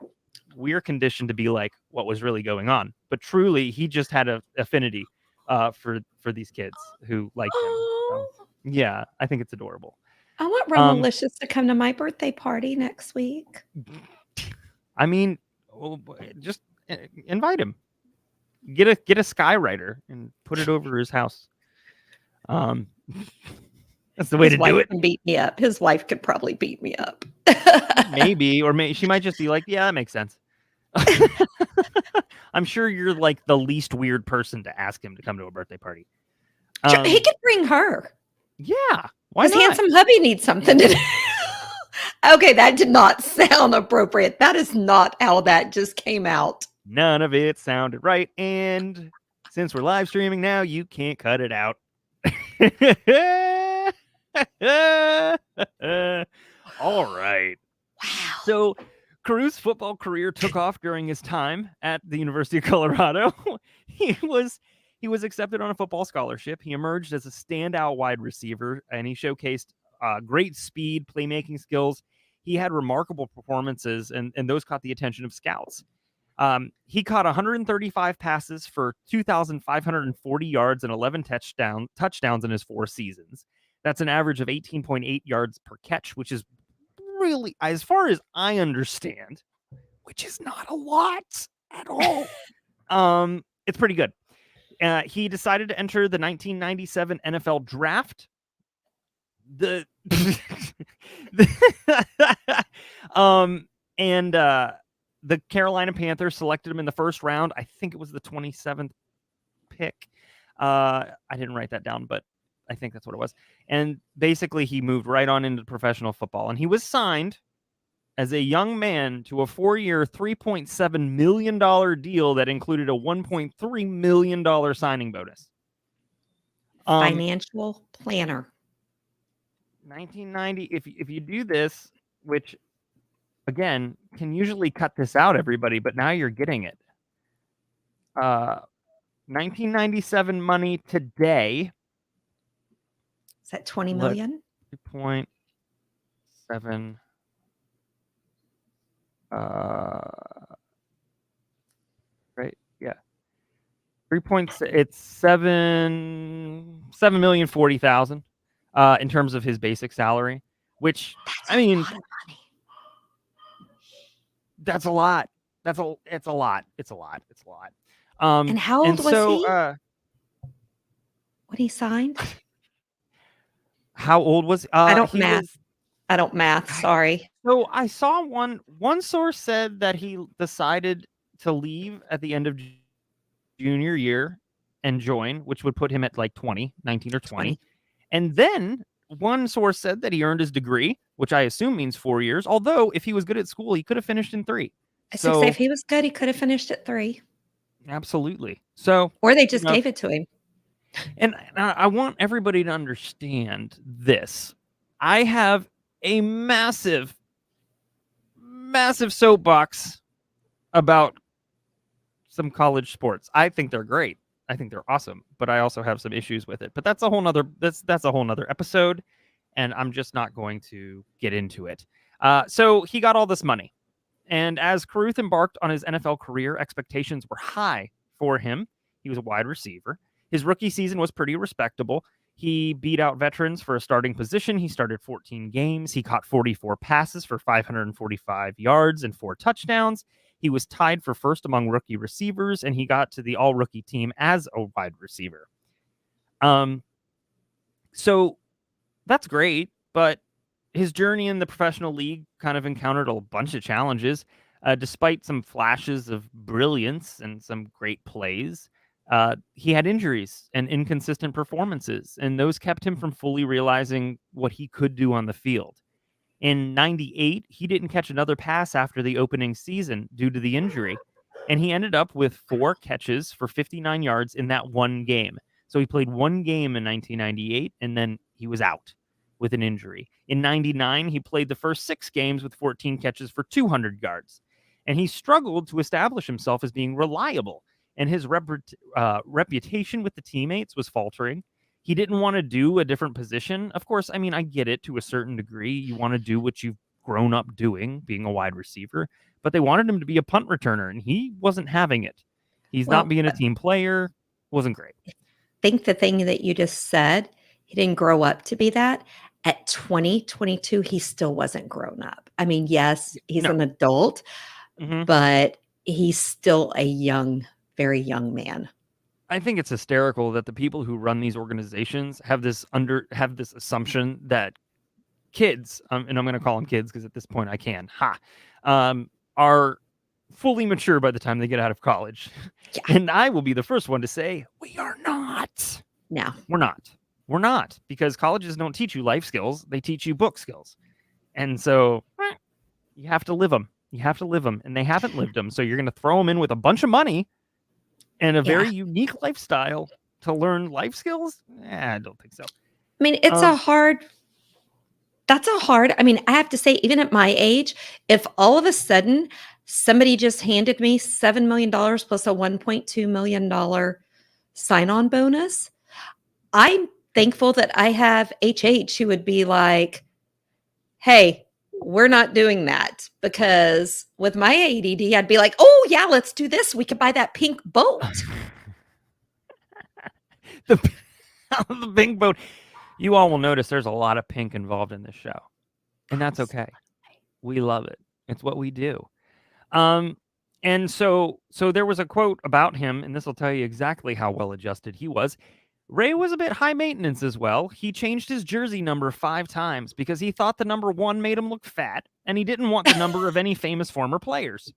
Speaker 1: we're conditioned to be like, what was really going on? But truly, he just had an affinity for these kids who liked him. So, yeah, I think it's adorable.
Speaker 2: I want Romalicious to come to my birthday party next week.
Speaker 1: I mean, just invite him. Get a skywriter and put it over his house. That's the way to do it.
Speaker 2: Can beat me up. His wife could probably beat me up.
Speaker 1: Maybe, or she might just be like, yeah, that makes sense. I'm sure you're like the least weird person to ask him to come to a birthday party.
Speaker 2: He could bring her.
Speaker 1: Yeah. Why not?
Speaker 2: Handsome hubby needs something to do. Okay, that did not sound appropriate. That is not how that just came out.
Speaker 1: None of it sounded right. And since we're live streaming now, you can't cut it out. All right.
Speaker 2: Wow.
Speaker 1: So Carruth's football career took off during his time at the University of Colorado. He was accepted on a football scholarship. He emerged as a standout wide receiver, and he showcased great speed, playmaking skills. He had remarkable performances, and those caught the attention of scouts. He caught 135 passes for 2,540 yards and 11 touchdowns in his 4 seasons. That's an average of 18.8 yards per catch, which is really, as far as I understand, which is not a lot at all. It's pretty good. He decided to enter the 1997 NFL draft. The Carolina Panthers selected him in the first round. I think it was the 27th pick. I didn't write that down, but I think that's what it was. And basically, he moved right on into professional football. And he was signed as a young man to a 4-year, $3.7 million deal that included a $1.3 million signing bonus.
Speaker 2: Financial planner.
Speaker 1: 1990. If you do this, which again can usually cut this out, everybody, but now you're getting it. 1997 money today.
Speaker 2: Is that 20 million?
Speaker 1: 2.7. Right. Yeah. 3.6. It's 7,040,000 in terms of his basic salary, which
Speaker 2: That's
Speaker 1: I mean,
Speaker 2: a lot of money.
Speaker 1: that's a lot. It's a lot. It's a lot.
Speaker 2: And how old was he when he signed?
Speaker 1: How old was
Speaker 2: I don't
Speaker 1: he?
Speaker 2: math. I don't math. Sorry.
Speaker 1: So I saw one source said that he decided to leave at the end of junior year and join, which would put him at like 19 or 20. And then one source said that he earned his degree, which I assume means 4 years. Although if he was good at school, he could have finished in 3.
Speaker 2: So if he was good, he could have finished at 3.
Speaker 1: Absolutely. So,
Speaker 2: or they just gave it to him.
Speaker 1: And I want everybody to understand this. I have a massive soapbox about some college sports. I think they're great. I think they're awesome, but I also have some issues with it. But that's a whole nother episode, and I'm just not going to get into it. So he got all this money, and as Carruth embarked on his NFL career, expectations were high for him. He was a wide receiver. His rookie season was pretty respectable. He beat out veterans for a starting position. He started 14 games. He caught 44 passes for 545 yards and 4 touchdowns. He was tied for first among rookie receivers, and he got to the all-rookie team as a wide receiver. So that's great, but his journey in the professional league kind of encountered a bunch of challenges. Despite some flashes of brilliance and some great plays, he had injuries and inconsistent performances, and those kept him from fully realizing what he could do on the field. In 98, he didn't catch another pass after the opening season due to the injury, and he ended up with 4 catches for 59 yards in that one game. So he played one game in 1998, and then he was out with an injury. In 99, he played the first 6 games with 14 catches for 200 yards, and he struggled to establish himself as being reliable, and his reputation with the teammates was faltering. He didn't want to do a different position. Of course, I mean, I get it to a certain degree. You want to do what you've grown up doing, being a wide receiver, but they wanted him to be a punt returner, and he wasn't having it. He's not being a team player. Wasn't great.
Speaker 2: I think the thing that you just said, he didn't grow up to be that. At 22, he still wasn't grown up. I mean, yes, he's an adult, but he's still a very young man.
Speaker 1: I think it's hysterical that the people who run these organizations have this assumption that kids, and I'm going to call them kids because at this point I can, are fully mature by the time they get out of college. Yeah. And I will be the first one to say, we are not.
Speaker 2: No,
Speaker 1: we're not. We're not, because colleges don't teach you life skills. They teach you book skills. And so you have to live them. You have to live them. And they haven't lived them. So you're going to throw them in with a bunch of money and a very unique lifestyle to learn life skills? I don't think so.
Speaker 2: I mean, that's a hard, I mean, I have to say, even at my age, if all of a sudden somebody just handed me $7 million plus a $1.2 million sign-on bonus, I'm thankful that I have HH who would be like, hey, we're not doing that, because with my ADD, I'd be like, oh yeah, let's do this. We could buy that pink boat.
Speaker 1: the pink boat. You all will notice there's a lot of pink involved in this show, and that's okay. We love it. It's what we do. And so there was a quote about him, and this will tell you exactly how well adjusted he was. Rae was a bit high maintenance as well. He changed his jersey number 5 times because he thought the number 1 made him look fat, and he didn't want the number of any famous former players.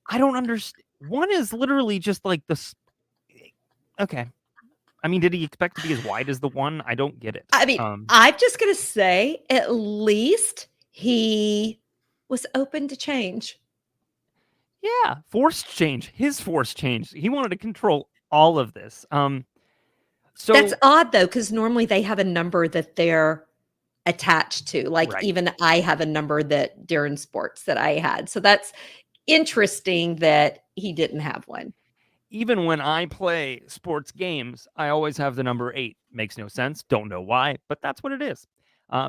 Speaker 1: I don't understand. 1 is literally just like this. Okay. I mean, did he expect to be as wide as the 1? I don't get it.
Speaker 2: I mean, I'm just going to say, at least he was open to change.
Speaker 1: Yeah. Forced change. His forced change. He wanted to control all of this. So
Speaker 2: That's odd though, because normally they have a number that they're attached to. Like
Speaker 1: right.
Speaker 2: even I have a number that during sports that I had. So that's interesting that he didn't have one.
Speaker 1: Even when I play sports games, I always have the number 8. Makes no sense. Don't know why, but that's what it is.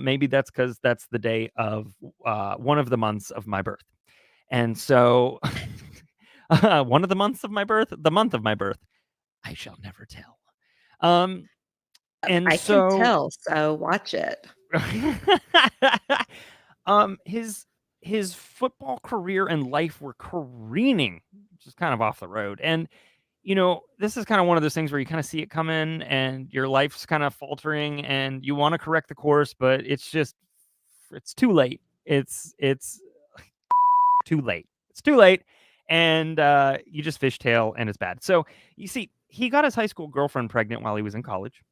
Speaker 1: Maybe that's because that's the day of one of the months of my birth. And so one of the months of my birth, the month of my birth, I shall never tell. And
Speaker 2: I can
Speaker 1: so
Speaker 2: tell, so watch it.
Speaker 1: his football career and life were careening, just kind of off the road. And this is kind of one of those things where you kind of see it coming and your life's kind of faltering and you want to correct the course, but it's too late. It's too late. It's too late. And you just fishtail and it's bad. So you see, he got his high school girlfriend pregnant while he was in college.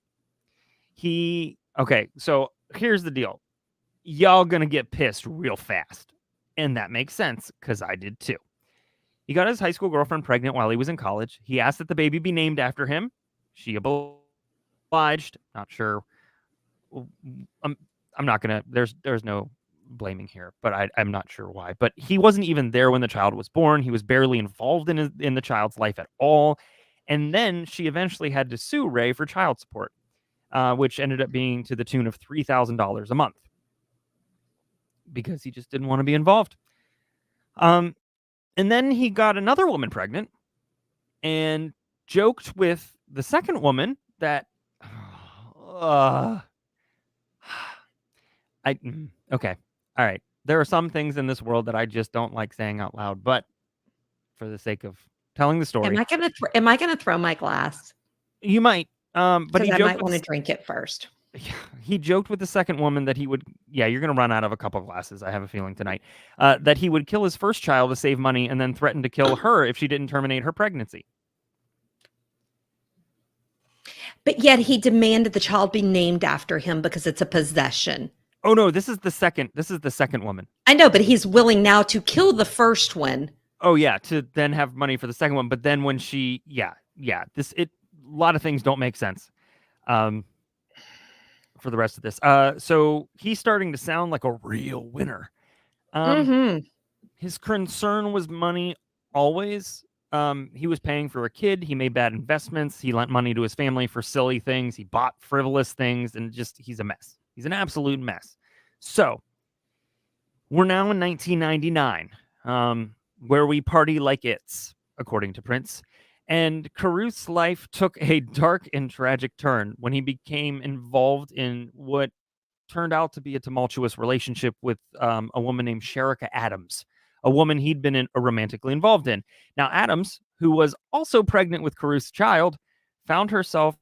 Speaker 1: So here's the deal. Y'all gonna get pissed real fast. And that makes sense because I did too. He got his high school girlfriend pregnant while he was in college. He asked that the baby be named after him. She obliged. Not sure. I'm not gonna. There's no blaming here, but I'm not sure why. But he wasn't even there when the child was born. He was barely involved in the child's life at all. And then she eventually had to sue Rae for child support, which ended up being to the tune of $3,000 a month because he just didn't want to be involved. And then he got another woman pregnant and joked with the second woman that okay. All right. There are some things in this world that I just don't like saying out loud, but for the sake of telling the story,
Speaker 2: Am I gonna throw my glass?
Speaker 1: you might. But
Speaker 2: Because I might want to drink it first.
Speaker 1: He joked with the second woman that he would, you're going to run out of a couple glasses, I have a feeling tonight, that he would kill his first child to save money and then threaten to kill her if she didn't terminate her pregnancy.
Speaker 2: But yet he demanded the child be named after him because it's a possession.
Speaker 1: Oh no, this is the second woman.
Speaker 2: I know, but he's willing now to kill the first one.
Speaker 1: Oh yeah, to then have money for the second one. But then when she, a lot of things don't make sense. For the rest of this. So he's starting to sound like a real winner. His concern was money always. He was paying for a kid. He made bad investments. He lent money to his family for silly things. He bought frivolous things and he's a mess. He's an absolute mess. So we're now in 1999, where we party like it's, according to Prince. And Carruth's life took a dark and tragic turn when he became involved in what turned out to be a tumultuous relationship with a woman named Cherica Adams, a woman he'd been romantically involved in. Now, Adams, who was also pregnant with Carruth's child, found herself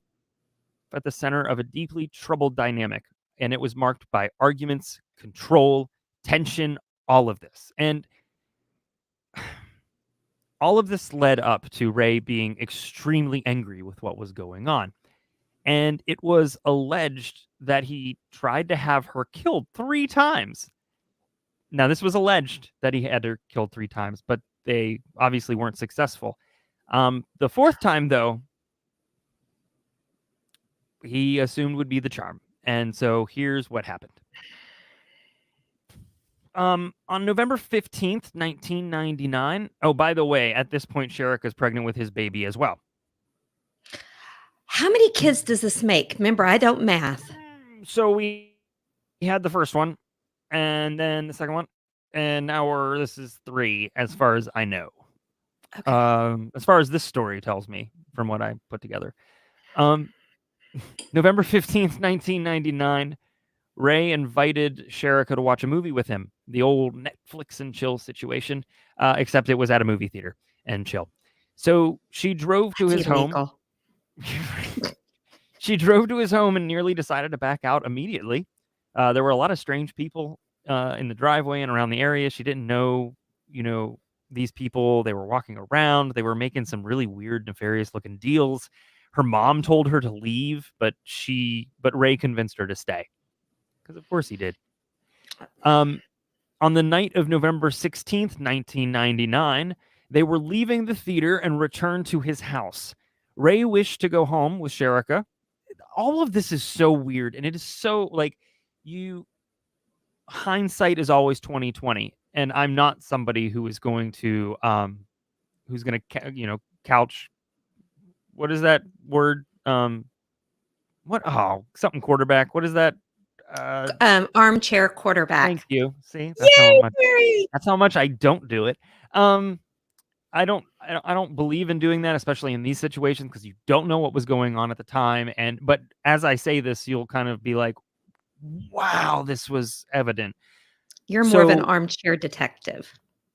Speaker 1: at the center of a deeply troubled dynamic, and it was marked by arguments, control, tension, all of this. And all of this led up to Rae being extremely angry with what was going on. And it was alleged that he tried to have her killed 3 times. Now, this was alleged that he had her killed 3 times, but they obviously weren't successful. The 4th time, though, he assumed would be the charm. And so here's what happened. On November 15th, 1999. Oh, by the way, at this point, Cherica's pregnant with his baby as well.
Speaker 2: How many kids does this make? Remember, I don't math.
Speaker 1: So we had the first one, and then the second one, and now this is 3, as far as I know. Okay. As far as this story tells me, from what I put together. November 15th, 1999. Rae invited Cherica to watch a movie with him, the old Netflix and chill situation, except it was at a movie theater and chill. So she drove to his home. She drove to his home and nearly decided to back out immediately. There were a lot of strange people in the driveway and around the area. She didn't know, these people. They were walking around. They were making some really weird, nefarious looking deals. Her mom told her to leave, but Rae convinced her to stay. Because of course he did. On the night of November 16th, 1999, they were leaving the theater and returned to his house. Rae wished to go home with Cherica. all of this is so weird, and it is so like hindsight is always 2020, and I'm not somebody who is going to who's going to couch, what is that word, something quarterback, what is that,
Speaker 2: Armchair quarterback.
Speaker 1: thank you. See,
Speaker 2: Yay!
Speaker 1: that's how much I don't do it. I don't believe in doing that, especially in these situations, because you don't know what was going on at the time. But as I say this, you'll kind of be like, wow, this was evident.
Speaker 2: You're more of an armchair detective.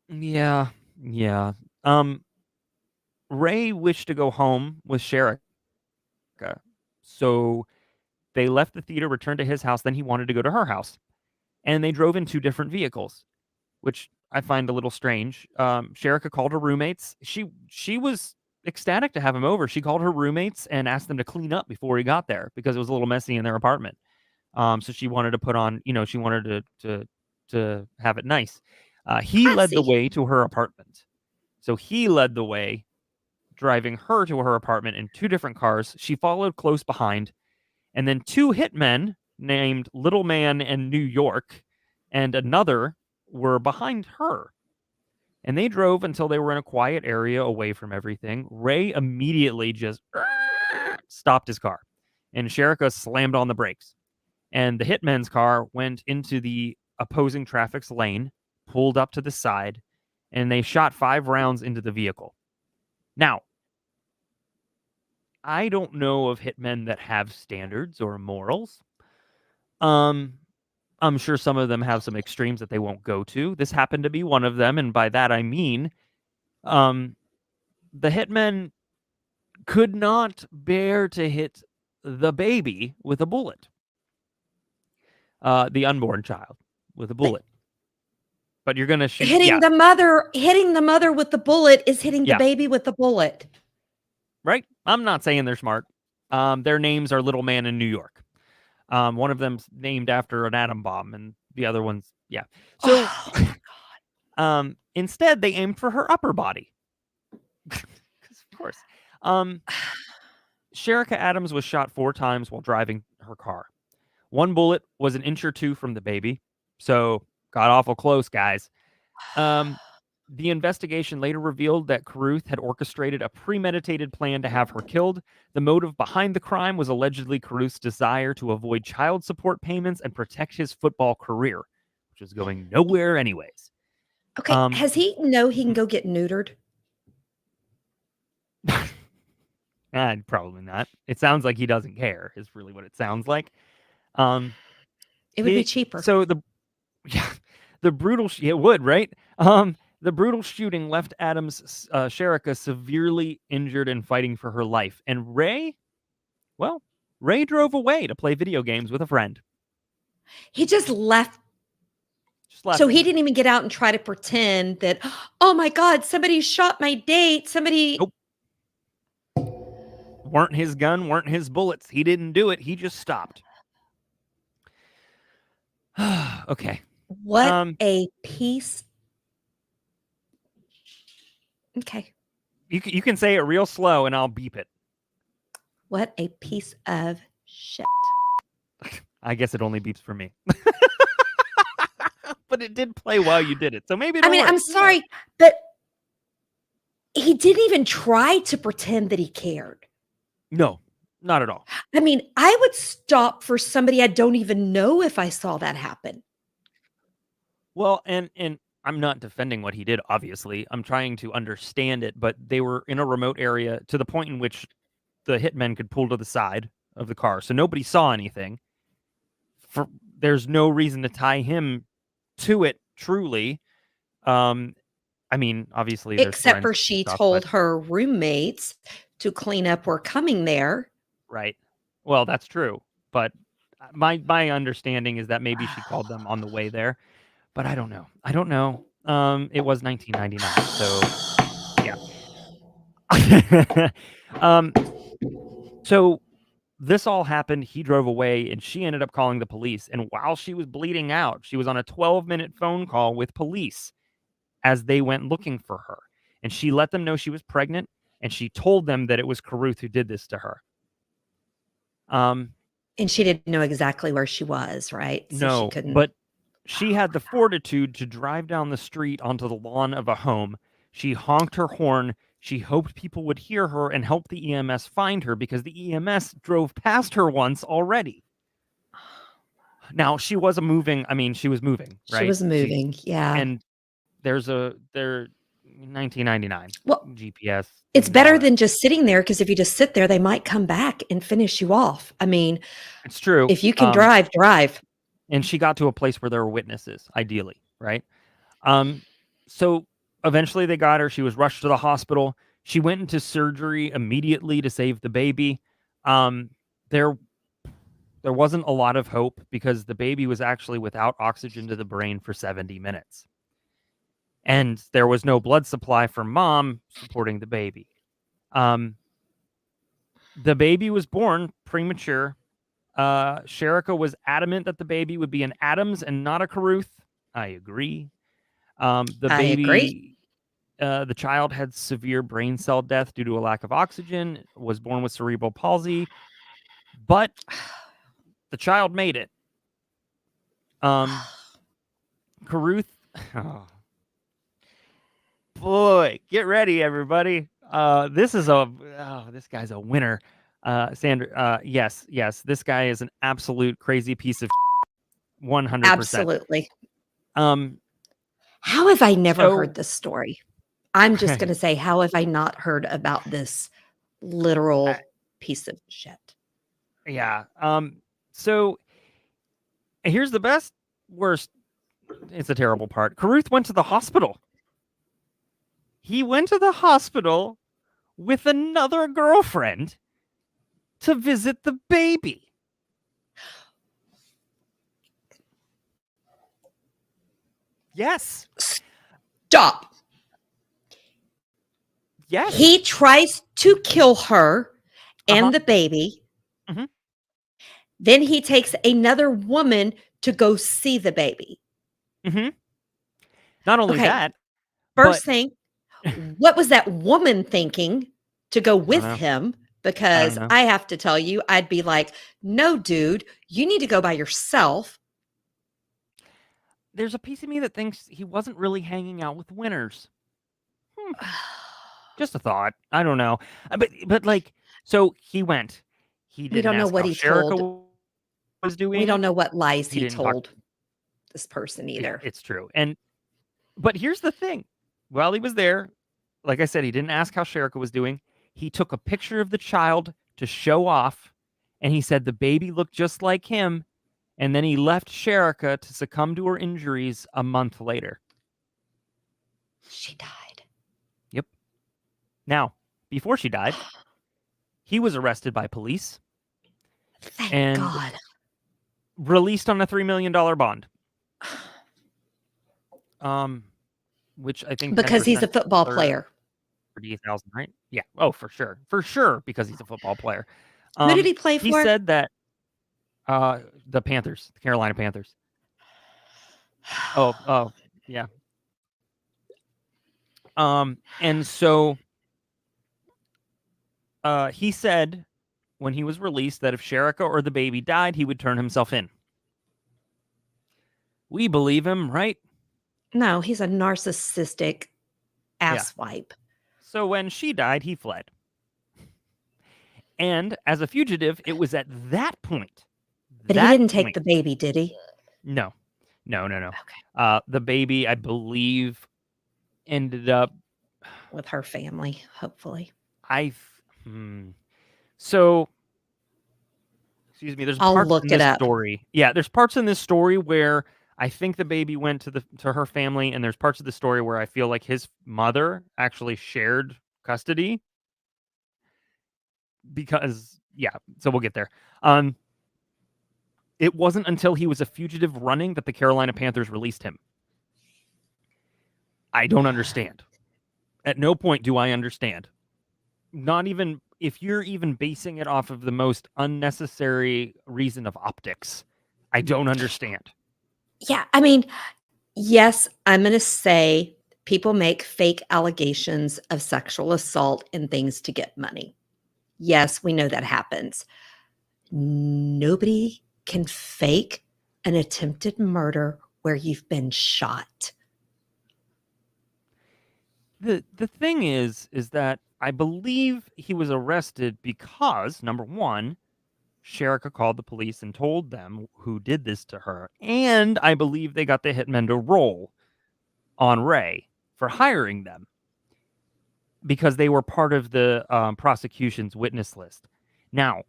Speaker 1: Yeah. Rae wished to go home with Cherica, so they left the theater, returned to his house. Then he wanted to go to her house, and they drove in two different vehicles, which I find a little strange. Cherica called her roommates. She was ecstatic to have him over. She called her roommates and asked them to clean up before he got there because it was a little messy in their apartment. So she wanted to put on, she wanted to have it nice. He led the way to her apartment. So he led the way, driving her to her apartment in two different cars. She followed close behind, and then two hitmen named Little Man and New York and another were behind her. And they drove until they were in a quiet area away from everything. Rae immediately just stopped his car, and Cherica slammed on the brakes. And the hitman's car went into the opposing traffic's lane, pulled up to the side, and they shot 5 rounds into the vehicle. Now, I don't know of hitmen that have standards or morals. I'm sure some of them have some extremes that they won't go to. This happened to be one of them, and by that I mean, the hitmen could not bear to hit the baby with a bullet. The unborn child with a bullet. But you're gonna shoot
Speaker 2: hitting the mother with the bullet is hitting the baby with the bullet.
Speaker 1: Right? I'm not saying they're smart. Their names are Little Man in New York. One of them's named after an atom bomb, and the other one's So,
Speaker 2: oh my
Speaker 1: God. Instead, they aimed for her upper body. Because of course. Cherica Adams was shot 4 times while driving her car. One bullet was an inch or two from the baby, so got awful close, guys. The investigation later revealed that Carruth had orchestrated a premeditated plan to have her killed. The motive behind the crime was allegedly Carruth's desire to avoid child support payments and protect his football career, which was going nowhere anyways.
Speaker 2: Okay, has he know he can go get neutered?
Speaker 1: Probably not. It sounds like he doesn't care, is really what it sounds like.
Speaker 2: It would be cheaper.
Speaker 1: So the brutal it would, right? The brutal shooting left Adams Cherica severely injured and fighting for her life. And Rae drove away to play video games with a friend.
Speaker 2: He just left. So he didn't even get out and try to pretend that, oh my God, somebody shot my date. Somebody.
Speaker 1: Nope. Weren't his gun, weren't his bullets. He didn't do it. He just stopped. Okay.
Speaker 2: What a piece. Okay.
Speaker 1: You can say it real slow and I'll beep it.
Speaker 2: What a piece of shit.
Speaker 1: I guess it only beeps for me. But it did play while you did it. So maybe
Speaker 2: I'm sorry, but he didn't even try to pretend that he cared.
Speaker 1: No, not at all.
Speaker 2: I mean, I would stop for somebody I don't even know if I saw that happen.
Speaker 1: Well, and I'm not defending what he did, obviously. I'm trying to understand it, but they were in a remote area to the point in which the hitmen could pull to the side of the car. So nobody saw anything. There's no reason to tie him to it, truly. I mean, obviously,
Speaker 2: except for she told her roommates to clean up were coming there.
Speaker 1: Right. Well, that's true. But my understanding is that maybe she called them on the way there. But I don't know. It was 1999, so yeah. So this all happened. He drove away, and she ended up calling the police. And while she was bleeding out, she was on a 12-minute phone call with police as they went looking for her. And she let them know she was pregnant, and she told them that it was Carruth who did this to her. Um,
Speaker 2: And she didn't know exactly where she was, right? So she
Speaker 1: no,
Speaker 2: couldn't.
Speaker 1: but she had the fortitude to drive down the street onto the lawn of a home. She honked her horn. She hoped people would hear her and help the EMS find her because the EMS drove past her once already. Now she was moving,
Speaker 2: She
Speaker 1: right?
Speaker 2: was moving. Yeah.
Speaker 1: And there 1999
Speaker 2: Well,
Speaker 1: GPS
Speaker 2: it's
Speaker 1: and all
Speaker 2: better
Speaker 1: that.
Speaker 2: than just sitting there because if you just sit there, they might come back and finish you off. I mean,
Speaker 1: It's true.
Speaker 2: if you can drive, drive.
Speaker 1: And she got to a place where there were witnesses, ideally, right? So eventually they got her. She was rushed to the hospital. She went into surgery immediately to save the baby. There wasn't a lot of hope because the baby was actually without oxygen to the brain for 70 minutes. And there was no blood supply for mom supporting the baby. The baby was born premature. Cherica was adamant that the baby would be an Adams and not a Carruth. I agree. The
Speaker 2: I agree.
Speaker 1: baby, the child had severe brain cell death due to a lack of oxygen, was born with cerebral palsy, but the child made it. Carruth, oh, boy, get ready, everybody. This guy's a winner. Sandra, yes, this guy is an absolute crazy piece of 100%.
Speaker 2: Absolutely. How have I never heard this story? I'm just going to say, how have I not heard about this literal piece of shit?
Speaker 1: Yeah. So here's the worst. It's a terrible part. Carruth went to the hospital. He went to the hospital with another girlfriend to visit the baby. Yes.
Speaker 2: Stop.
Speaker 1: Yes.
Speaker 2: He tries to kill her and the baby.
Speaker 1: Mm-hmm.
Speaker 2: Then he takes another woman to go see the baby.
Speaker 1: Mm-hmm. Not only that.
Speaker 2: First thing, what was that woman thinking to go with him? Because I have to tell you, I'd be like, no, dude, you need to go by yourself.
Speaker 1: There's a piece of me that thinks he wasn't really hanging out with winners. Just a thought. I don't know. But like, so he went. He didn't.
Speaker 2: We don't know what he told.
Speaker 1: Was doing.
Speaker 2: We don't know what lies he told this person either.
Speaker 1: It's true. But here's the thing. While he was there, like I said, he didn't ask how Cherica was doing. He took a picture of the child to show off, and he said the baby looked just like him. And then he left Cherica to succumb to her injuries a month later.
Speaker 2: She died.
Speaker 1: Yep. Now, before she died, he was arrested by police.
Speaker 2: Thank God.
Speaker 1: Released on a $3 million bond. Which I think
Speaker 2: because he's a football player.
Speaker 1: 30,000, right? Yeah. Oh, for sure, because he's a football player.
Speaker 2: Who did he play for?
Speaker 1: He said that the Panthers, the Carolina Panthers. Oh, yeah. And so he said when he was released that if Cherica or the baby died, he would turn himself in. We believe him, right?
Speaker 2: No, he's a narcissistic asswipe.
Speaker 1: So when she died, he fled. And as a fugitive, it was at that point.
Speaker 2: But he didn't take the baby, did he?
Speaker 1: No.
Speaker 2: Okay.
Speaker 1: The baby, I believe, ended up
Speaker 2: with her family, hopefully.
Speaker 1: So, excuse me. There's
Speaker 2: I'll look it up.
Speaker 1: Story. Yeah, there's parts in this story where I think the baby went to her family, and there's parts of the story where I feel like his mother actually shared custody. Because, so we'll get there. It wasn't until he was a fugitive running that the Carolina Panthers released him. I don't understand. At no point do I understand. Not even if you're even basing it off of the most unnecessary reason of optics. I don't understand.
Speaker 2: Yeah, I mean, yes, I'm going to say people make fake allegations of sexual assault and things to get money. Yes, we know that happens. Nobody can fake an attempted murder where you've been shot.
Speaker 1: The thing is that I believe he was arrested because, number one, Cherica called the police and told them who did this to her. And I believe they got the hitmen to roll on Rae for hiring them because they were part of the prosecution's witness list. Now,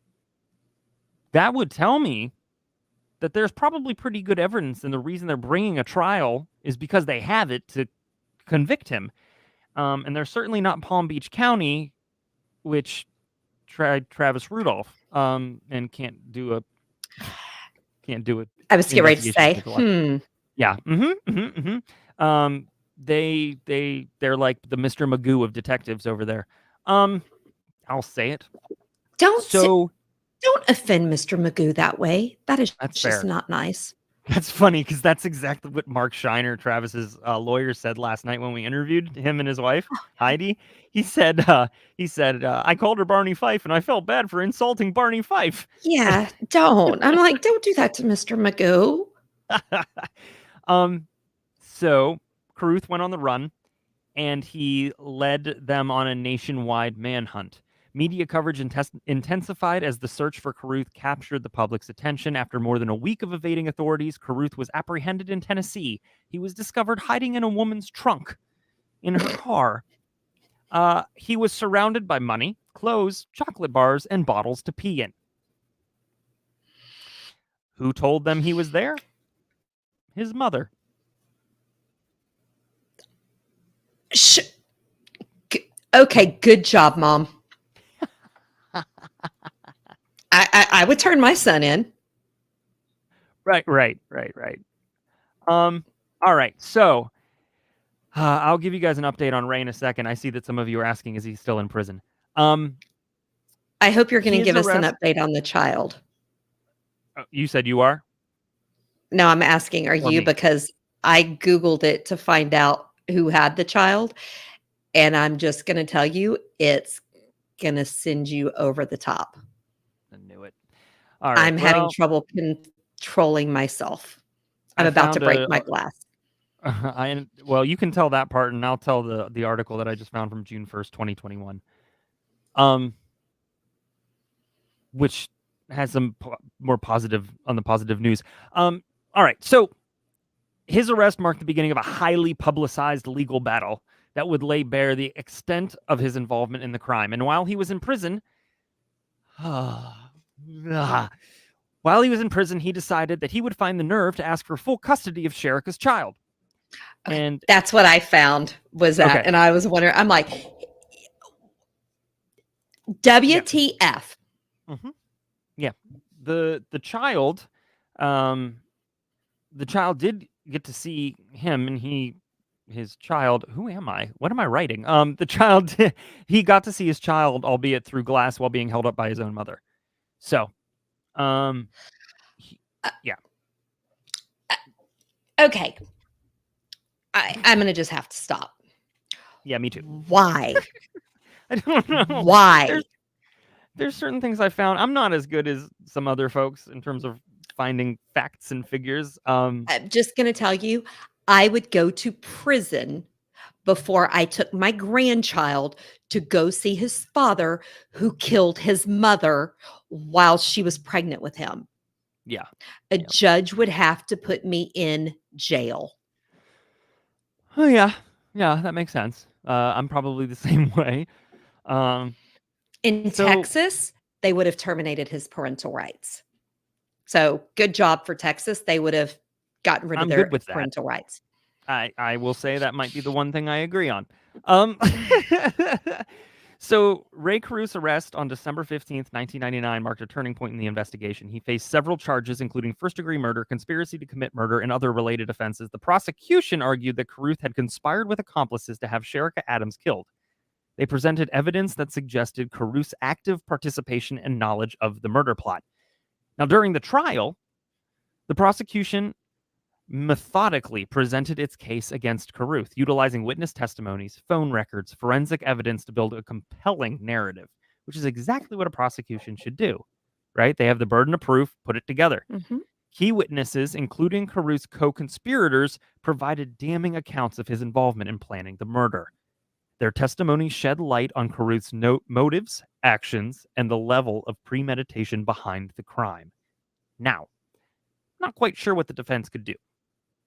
Speaker 1: that would tell me that there's probably pretty good evidence, and the reason they're bringing a trial is because they have it to convict him. And they're certainly not Palm Beach County, which tried Travis Rudolph, and can't do it.
Speaker 2: I was getting ready to say,
Speaker 1: Yeah. They're like the Mr. Magoo of detectives over there. I'll say it.
Speaker 2: Don't offend Mr. Magoo that way. That is
Speaker 1: That's
Speaker 2: just
Speaker 1: fair.
Speaker 2: not nice.
Speaker 1: That's funny because that's exactly what Mark Shiner, Travis's lawyer, said last night when we interviewed him and his wife, Heidi. He said, I called her Barney Fife and I felt bad for insulting Barney Fife.
Speaker 2: Yeah, don't. I'm like, don't do that to Mr. Magoo.
Speaker 1: So Carruth went on the run and he led them on a nationwide manhunt. Media coverage intensified as the search for Carruth captured the public's attention. After more than a week of evading authorities, Carruth was apprehended in Tennessee. He was discovered hiding in a woman's trunk in her car. He was surrounded by money, clothes, chocolate bars, and bottles to pee in. Who told them he was there? His mother.
Speaker 2: Okay, good job, Mom. I would turn my son in.
Speaker 1: Right. All right. So I'll give you guys an update on Rae in a second. I see that some of you are asking, is he still in prison?
Speaker 2: I hope you're going to give us an update on the child.
Speaker 1: You said you are?
Speaker 2: No, I'm asking, are you? Because I Googled it to find out who had the child. And I'm just going to tell you, it's going to send you over the top.
Speaker 1: I knew it. All right.
Speaker 2: I'm having trouble controlling myself. I'm about to break my glass.
Speaker 1: Well, you can tell that part, and I'll tell the article that I just found from June 1st, 2021. Which has some more positive news. All right. So his arrest marked the beginning of a highly publicized legal battle that would lay bare the extent of his involvement in the crime. And while he was in prison, he decided that he would find the nerve to ask for full custody of Cherica's child. And
Speaker 2: that's what I found was that. Okay. And I was wondering, I'm like, WTF.
Speaker 1: Yeah. Mm-hmm. Yeah. The child did get to see him, and his child, who am I? What am I writing? The child, he got to see his child, albeit through glass, while being held up by his own mother. So, yeah.
Speaker 2: Okay. I'm going to just have to stop.
Speaker 1: Yeah, me too.
Speaker 2: Why?
Speaker 1: I don't know.
Speaker 2: Why?
Speaker 1: There's certain things I found. I'm not as good as some other folks in terms of finding facts and figures.
Speaker 2: I'm just going to tell you, I would go to prison before I took my grandchild to go see his father who killed his mother while she was pregnant with him.
Speaker 1: Yeah.
Speaker 2: A judge would have to put me in jail.
Speaker 1: Oh, yeah. Yeah, that makes sense. I'm probably the same way.
Speaker 2: In Texas, they would have terminated his parental rights. So good job for Texas. They would have gotten rid of their parental rights.
Speaker 1: I will say that might be the one thing I agree on. So Rae Carruth's arrest on December 15th, 1999 marked a turning point in the investigation. He faced several charges, including first-degree murder, conspiracy to commit murder, and other related offenses. The prosecution argued that Carruth had conspired with accomplices to have Cherica Adams killed. They presented evidence that suggested Carruth's active participation and knowledge of the murder plot. Now, during the trial, the prosecution methodically presented its case against Carruth, utilizing witness testimonies, phone records, forensic evidence to build a compelling narrative, which is exactly what a prosecution should do. right? They have the burden of proof, put it together.
Speaker 2: Mm-hmm.
Speaker 1: Key witnesses, including Carruth's co-conspirators, provided damning accounts of his involvement in planning the murder. Their testimony shed light on Carruth's motives, actions, and the level of premeditation behind the crime. Now, not quite sure what the defense could do.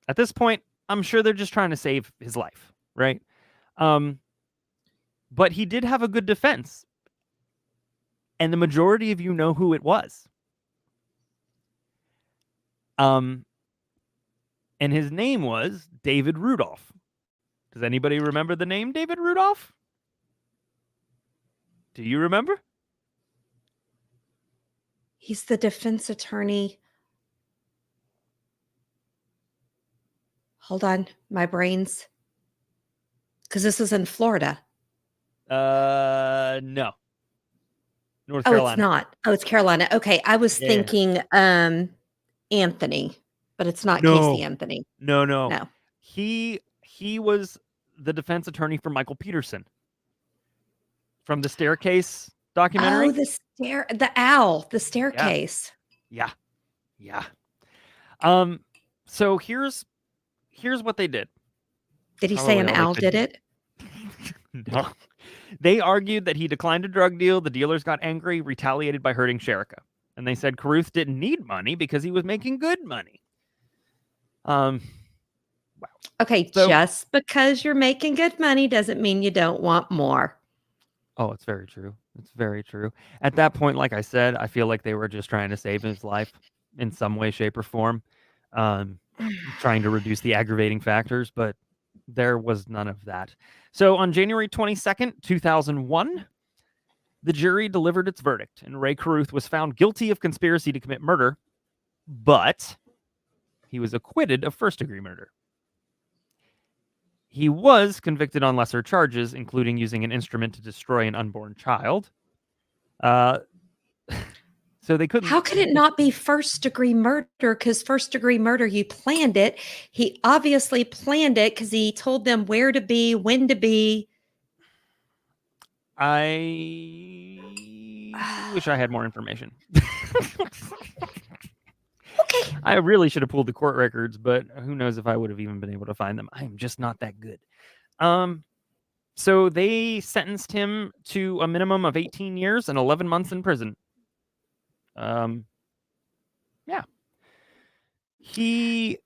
Speaker 1: At this point, I'm sure they're just trying to save his life, right? But he did have a good defense. And the majority of you know who it was. And his name was David Rudolph. Does anybody remember the name David Rudolph? Do you remember?
Speaker 2: He's the defense attorney. Hold on, my brains. Because this is in Florida.
Speaker 1: No. North
Speaker 2: Oh,
Speaker 1: Carolina.
Speaker 2: it's not. Oh, it's Carolina. Okay, I was thinking Anthony, but it's not Casey Anthony.
Speaker 1: No. He was the defense attorney for Michael Peterson from the Staircase documentary.
Speaker 2: Oh, the owl, the staircase.
Speaker 1: Yeah. So here's what they did.
Speaker 2: Did he say an owl did it?
Speaker 1: No. They argued that he declined a drug deal. The dealers got angry, retaliated by hurting Cherica. And they said Carruth didn't need money because he was making good money. Wow.
Speaker 2: Okay, so, just because you're making good money doesn't mean you don't want more.
Speaker 1: Oh, it's very true. It's very true. At that point, like I said, I feel like they were just trying to save his life in some way, shape, or form. Trying to reduce the aggravating factors, but there was none of that. So on January 22nd, 2001, the jury delivered its verdict, and Rae Carruth was found guilty of conspiracy to commit murder, but he was acquitted of first-degree murder. He was convicted on lesser charges, including using an instrument to destroy an unborn child. So they couldn't.
Speaker 2: How could it not be first-degree murder? Because first-degree murder, you planned it. He obviously planned it because he told them where to be, when to be.
Speaker 1: I wish I had more information.
Speaker 2: Okay.
Speaker 1: I really should have pulled the court records, but who knows if I would have even been able to find them. I am just not that good. So they sentenced him to a minimum of 18 years and 11 months in prison. Yeah. He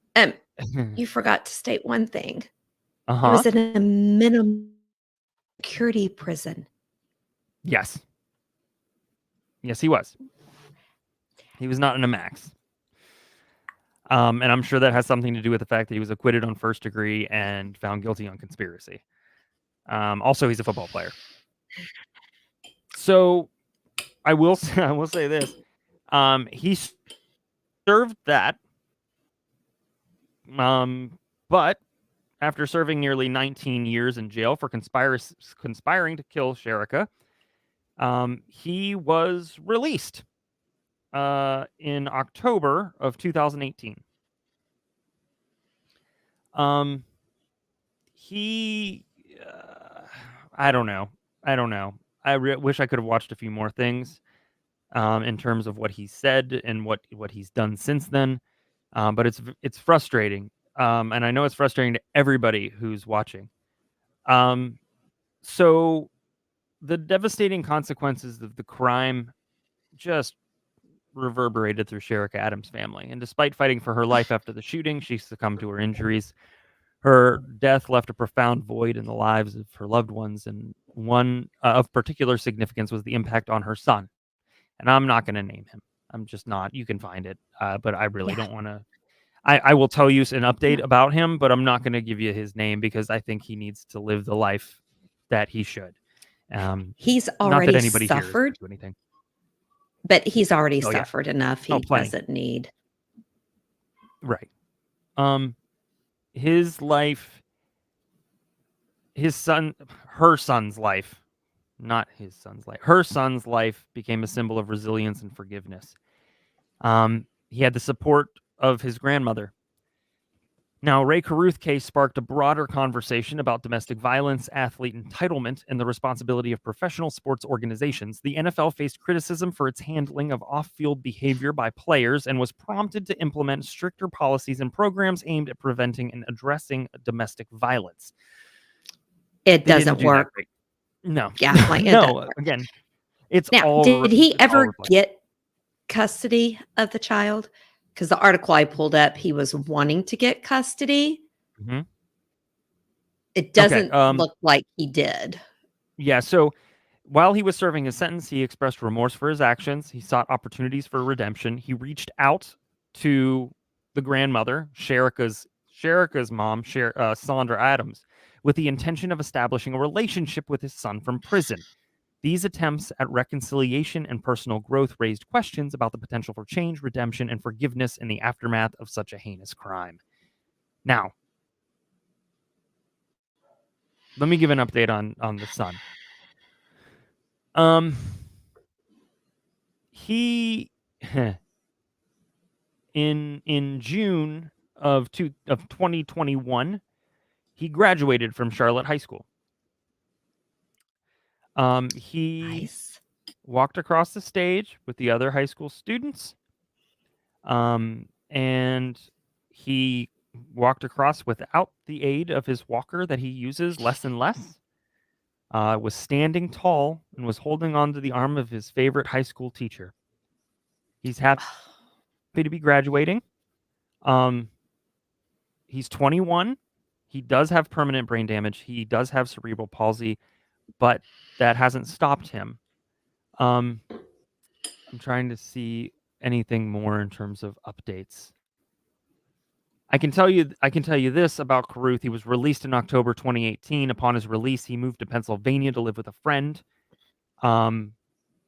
Speaker 2: you forgot to state one thing.
Speaker 1: Uh-huh.
Speaker 2: He was in a minimum security prison.
Speaker 1: Yes, he was. He was not in a max. And I'm sure that has something to do with the fact that he was acquitted on first degree and found guilty on conspiracy. Also, he's a football player. So I will say this. He served that. But after serving nearly 19 years in jail for conspiring to kill Cherica, he was released in October of 2018. I don't know. I wish I could have watched a few more things in terms of what he said and what he's done since then. But it's frustrating. And I know it's frustrating to everybody who's watching. So the devastating consequences of the crime just reverberated through Cherica Adams' family. And despite fighting for her life after the shooting, she succumbed to her injuries. Her death left a profound void in the lives of her loved ones, and one of particular significance was the impact on her son. And I'm not going to name him. I'm just not. You can find it, but I really don't want to. I will tell you an update about him, but I'm not going to give you his name because I think he needs to live the life that he should.
Speaker 2: He's already
Speaker 1: not that anybody
Speaker 2: suffered.
Speaker 1: Here do anything.
Speaker 2: But he's already suffered enough. He doesn't need.
Speaker 1: Right. His life, her son's life, not his son's life, her son's life became a symbol of resilience and forgiveness. He had the support of his grandmother, Now, Rae Carruth case sparked a broader conversation about domestic violence, athlete entitlement, and the responsibility of professional sports organizations. The NFL faced criticism for its handling of off-field behavior by players and was prompted to implement stricter policies and programs aimed at preventing and addressing domestic violence.
Speaker 2: It
Speaker 1: They
Speaker 2: doesn't
Speaker 1: didn't do that
Speaker 2: work.
Speaker 1: great. No.
Speaker 2: Yeah, like, it doesn't
Speaker 1: No,
Speaker 2: work.
Speaker 1: again, it's
Speaker 2: Now,
Speaker 1: all
Speaker 2: did he
Speaker 1: it's all
Speaker 2: ever
Speaker 1: reflected.
Speaker 2: get custody of the child? Because the article I pulled up, he was wanting to get custody.
Speaker 1: Mhm.
Speaker 2: It
Speaker 1: Okay,
Speaker 2: doesn't look like he did.
Speaker 1: yeah, so while he was serving his sentence, he expressed remorse for his actions. He sought opportunities for redemption. He reached out to the grandmother, Cherica's mom, Sandra Adams, with the intention of establishing a relationship with his son from prison. These attempts at reconciliation and personal growth raised questions about the potential for change, redemption, and forgiveness in the aftermath of such a heinous crime. Now, let me give an update on the son. He in June of 2021, he graduated from Charlotte High School. He
Speaker 2: Nice.
Speaker 1: walked across the stage with the other high school students, and he walked across without the aid of his walker that he uses less and less. Was standing tall and was holding on to the arm of his favorite high school teacher. He's happy to be graduating. He's 21. He does have permanent brain damage. He does have cerebral palsy, but that hasn't stopped him. I'm trying to see anything more in terms of updates. I can tell you this about Carruth. He was released in October 2018. Upon his release, he moved to Pennsylvania to live with a friend.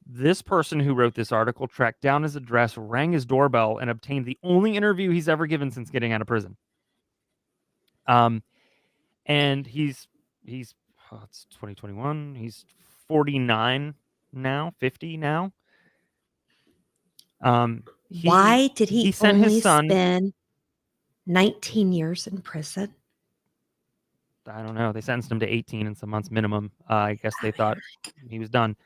Speaker 1: This person who wrote this article tracked down his address, rang his doorbell, and obtained the only interview he's ever given since getting out of prison. And it's 2021. He's 49 now, 50 now.
Speaker 2: Why did he
Speaker 1: sent
Speaker 2: only
Speaker 1: his son,
Speaker 2: spend 19 years in prison?
Speaker 1: I don't know. They sentenced him to 18 and some months minimum. I guess they thought he was done.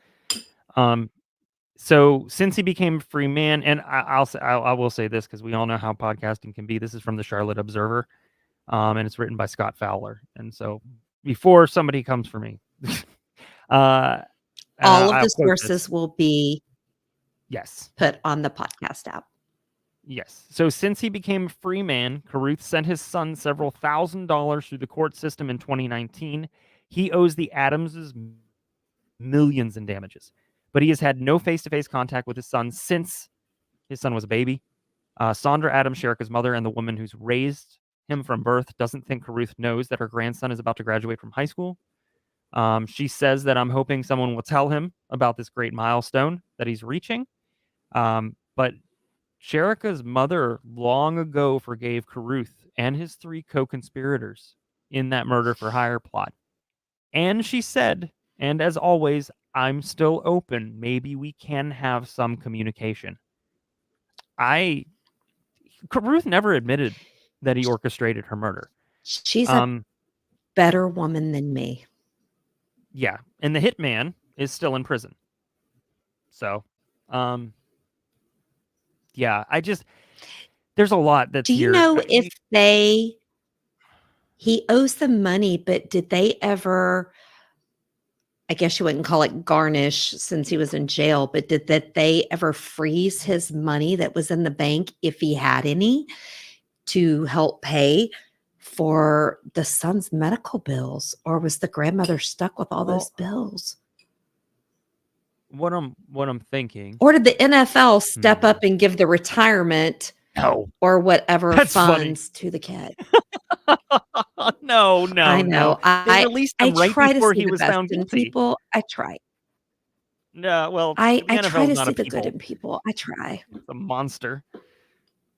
Speaker 1: So since he became a free man, and I will say this because we all know how podcasting can be. This is from the Charlotte Observer, and it's written by Scott Fowler. And so before somebody comes for me,
Speaker 2: all of
Speaker 1: I'll
Speaker 2: the
Speaker 1: quote this.
Speaker 2: sources will be
Speaker 1: Yes.
Speaker 2: put on the podcast app.
Speaker 1: Yes. So since he became a free man, Carruth sent his son several $1,000s through the court system in 2019. He owes the Adamses millions in damages, but he has had no face-to-face contact with his son since his son was a baby. Sandra Adams, Cherica's mother, and the woman who's raised him from birth, doesn't think Carruth knows that her grandson is about to graduate from high school. She says that I'm hoping someone will tell him about this great milestone that he's reaching. But Cherica's mother long ago forgave Carruth and his 3 co-conspirators in that murder for hire plot. And she said, and as always, I'm still open. Maybe we can have some communication. Carruth never admitted that he orchestrated her murder.
Speaker 2: She's a better woman than me.
Speaker 1: Yeah. And the hitman is still in prison. So, yeah, there's a lot that's here.
Speaker 2: Do you know if he owes them money, but did they ever, I guess you wouldn't call it garnish since he was in jail, but did they ever freeze his money that was in the bank, if he had any, to help pay for the son's medical bills? Or was the grandmother stuck with all those bills?
Speaker 1: What I'm thinking.
Speaker 2: Or did the NFL step up and give the retirement or whatever funds to the kid?
Speaker 1: No.
Speaker 2: I know.
Speaker 1: They released him right before he was found guilty.
Speaker 2: People, I try.
Speaker 1: No, well,
Speaker 2: I
Speaker 1: the
Speaker 2: try
Speaker 1: NFL's
Speaker 2: to
Speaker 1: not
Speaker 2: see
Speaker 1: a
Speaker 2: the
Speaker 1: people.
Speaker 2: good in people. I try.
Speaker 1: It's a monster,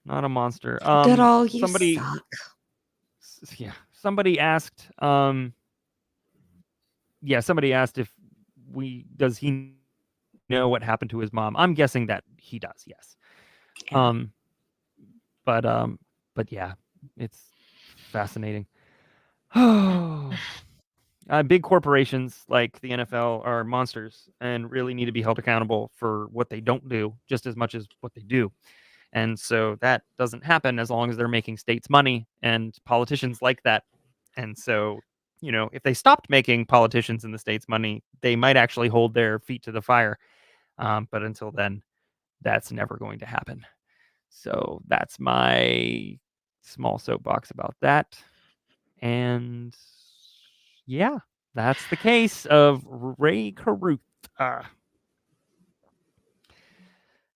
Speaker 1: not a monster.
Speaker 2: Goodall, you
Speaker 1: somebody,
Speaker 2: suck.
Speaker 1: Yeah, somebody asked. Somebody asked if does he know what happened to his mom? I'm guessing that he does. Yes.
Speaker 2: Yeah.
Speaker 1: But yeah, it's fascinating. Big corporations like the NFL are monsters and really need to be held accountable for what they don't do just as much as what they do. And so that doesn't happen as long as they're making states money, and politicians like that. And so, if they stopped making politicians in the states money, they might actually hold their feet to the fire. But until then, that's never going to happen. So that's my small soapbox about that. And yeah, that's the case of Rae Carruth.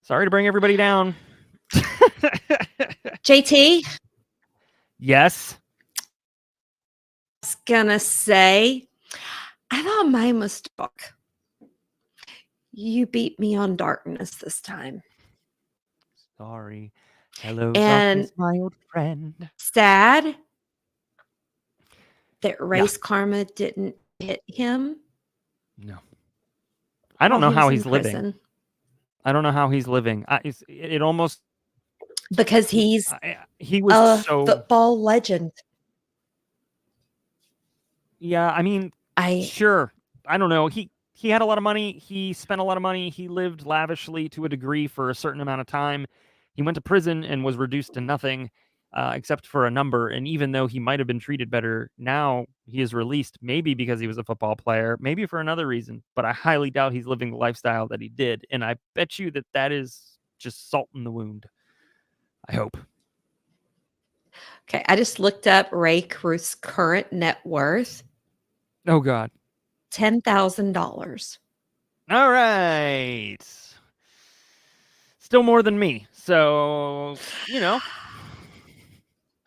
Speaker 1: Sorry to bring everybody down.
Speaker 2: JT,
Speaker 1: Yes.
Speaker 2: I was gonna say, I thought mine was dark. You beat me on darkness this time.
Speaker 1: Sorry. Hello,
Speaker 2: And
Speaker 1: darkness, my old friend.
Speaker 2: sad that race karma didn't hit him.
Speaker 1: No. I don't know how he's living.
Speaker 2: Prison.
Speaker 1: I don't know how he's living. It almost
Speaker 2: because he's
Speaker 1: he was so
Speaker 2: football legend.
Speaker 1: Yeah, I mean, sure. I don't know. He had a lot of money. He spent a lot of money. He lived lavishly to a degree for a certain amount of time. He went to prison and was reduced to nothing except for a number. And even though he might have been treated better, now he is released, maybe because he was a football player, maybe for another reason. But I highly doubt he's living the lifestyle that he did. And I bet you that is just salt in the wound. I hope.
Speaker 2: Okay, I just looked up Rae Carruth's current net worth.
Speaker 1: Oh, God.
Speaker 2: $10,000.
Speaker 1: All right. Still more than me. So,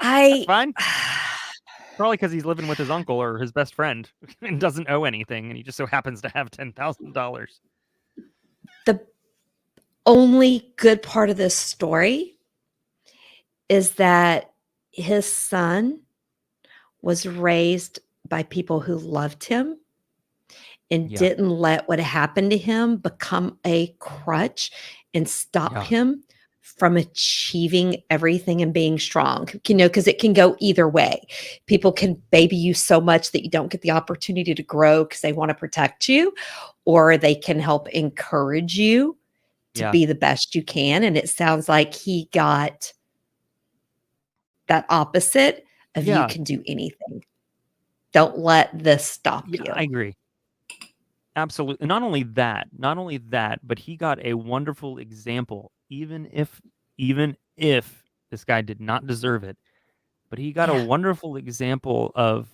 Speaker 1: that's fine. Probably because he's living with his uncle or his best friend and doesn't owe anything, and he just so happens to have $10,000.
Speaker 2: The only good part of this story is that his son was raised by people who loved him and didn't let what happened to him become a crutch and stop him from achieving everything and being strong, because it can go either way. People can baby you so much that you don't get the opportunity to grow because they want to protect you, or they can help encourage you to be the best you can. And it sounds like he got that opposite of you can do anything. Don't let this stop you.
Speaker 1: I agree. Absolutely. Not only that, but he got a wonderful example, even if this guy did not deserve it, but he got a wonderful example of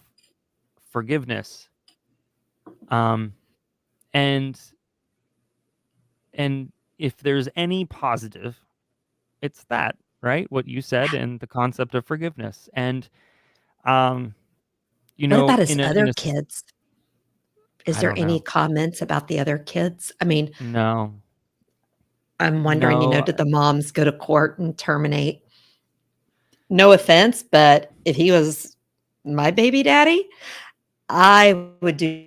Speaker 1: forgiveness. And if there's any positive, it's that, right? What you said and the concept of forgiveness. And what
Speaker 2: about his other kids? Is there any comments about the other kids? I mean,
Speaker 1: no.
Speaker 2: I'm wondering, did the moms go to court and terminate? No offense, but if he was my baby daddy, I would do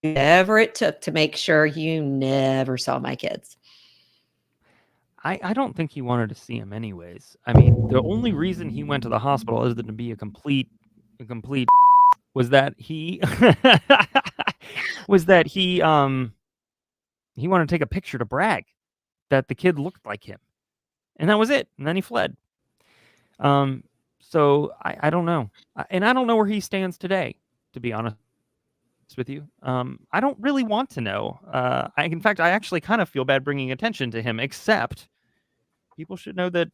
Speaker 2: whatever it took to make sure you never saw my kids.
Speaker 1: I don't think he wanted to see him anyways. I mean, the only reason he went to the hospital other than to be a complete was that he he wanted to take a picture to brag that the kid looked like him. And that was it. And then he fled. So I don't know. And I don't know where he stands today, to be honest with you. I don't really want to know. In fact, I actually kind of feel bad bringing attention to him, except people should know that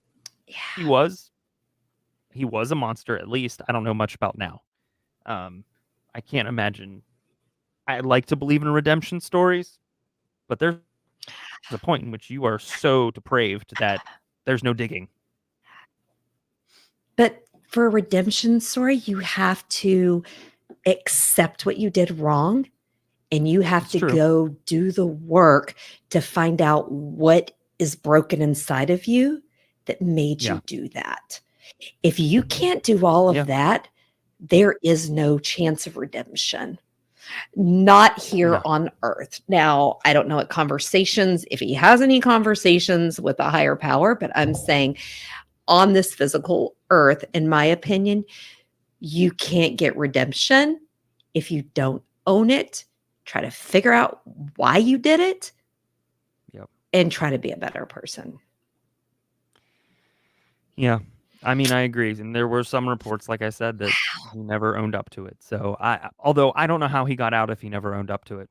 Speaker 1: he was a monster, at least. I don't know much about now. I can't imagine. I'd like to believe in redemption stories, but there's a point in which you are so depraved that there's no digging.
Speaker 2: But for a redemption story, you have to accept what you did wrong, and you have to go do the work to find out what is broken inside of you that made you do that. If you can't do all of that, there is no chance of redemption. Not here on earth. Now, I don't know what conversations, if he has any conversations with a higher power, but I'm saying on this physical earth, in my opinion, you can't get redemption if you don't own it. Try to figure out why you did it.
Speaker 1: Yep.
Speaker 2: And try to be a better person.
Speaker 1: Yeah. I mean, I agree. And there were some reports, like I said, that he never owned up to it. So although I don't know how he got out if he never owned up to it.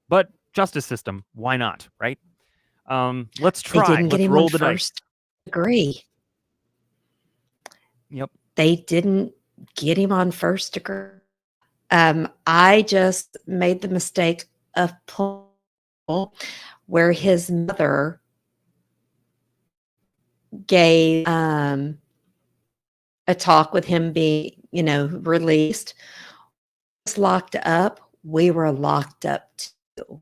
Speaker 1: But justice system, why not, right? Let's
Speaker 2: They
Speaker 1: try.
Speaker 2: didn't get
Speaker 1: Let's
Speaker 2: him
Speaker 1: roll
Speaker 2: on
Speaker 1: the dice.
Speaker 2: first degree.
Speaker 1: Yep.
Speaker 2: They didn't get him on first degree. I just made the mistake of pulling where his mother gave a talk with him being, released. Was locked up. We were locked up too.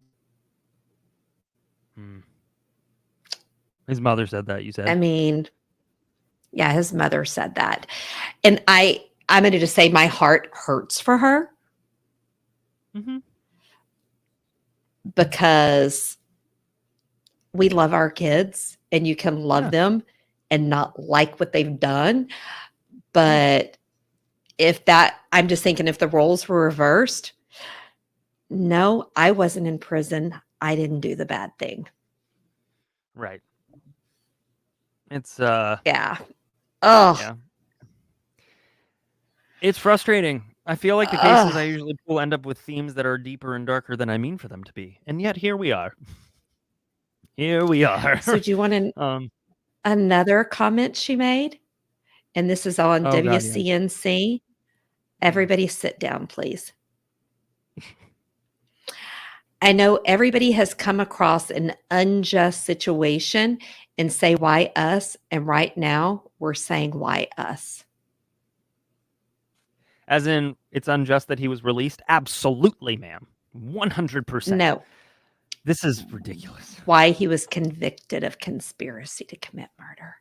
Speaker 1: His mother said that, you said?
Speaker 2: I mean, yeah, his mother said that. And I'm going to just say my heart hurts for her.
Speaker 1: Mm-hmm.
Speaker 2: Because we love our kids and you can love them and not like what they've done. But I'm just thinking if the roles were reversed, no, I wasn't in prison. I didn't do the bad thing.
Speaker 1: Right. It's
Speaker 2: yeah. Oh.
Speaker 1: Yeah. It's frustrating. I feel like the cases I usually pull end up with themes that are deeper and darker than I mean for them to be. And yet here we are. Here we are.
Speaker 2: So do you want another comment she made? And this is on WCNC. God, yeah. Everybody sit down, please. I know everybody has come across an unjust situation and say, why us? And right now we're saying, why us?
Speaker 1: As in, it's unjust that he was released? Absolutely, ma'am. 100%.
Speaker 2: No.
Speaker 1: This is ridiculous.
Speaker 2: Why he was convicted of conspiracy to commit murder.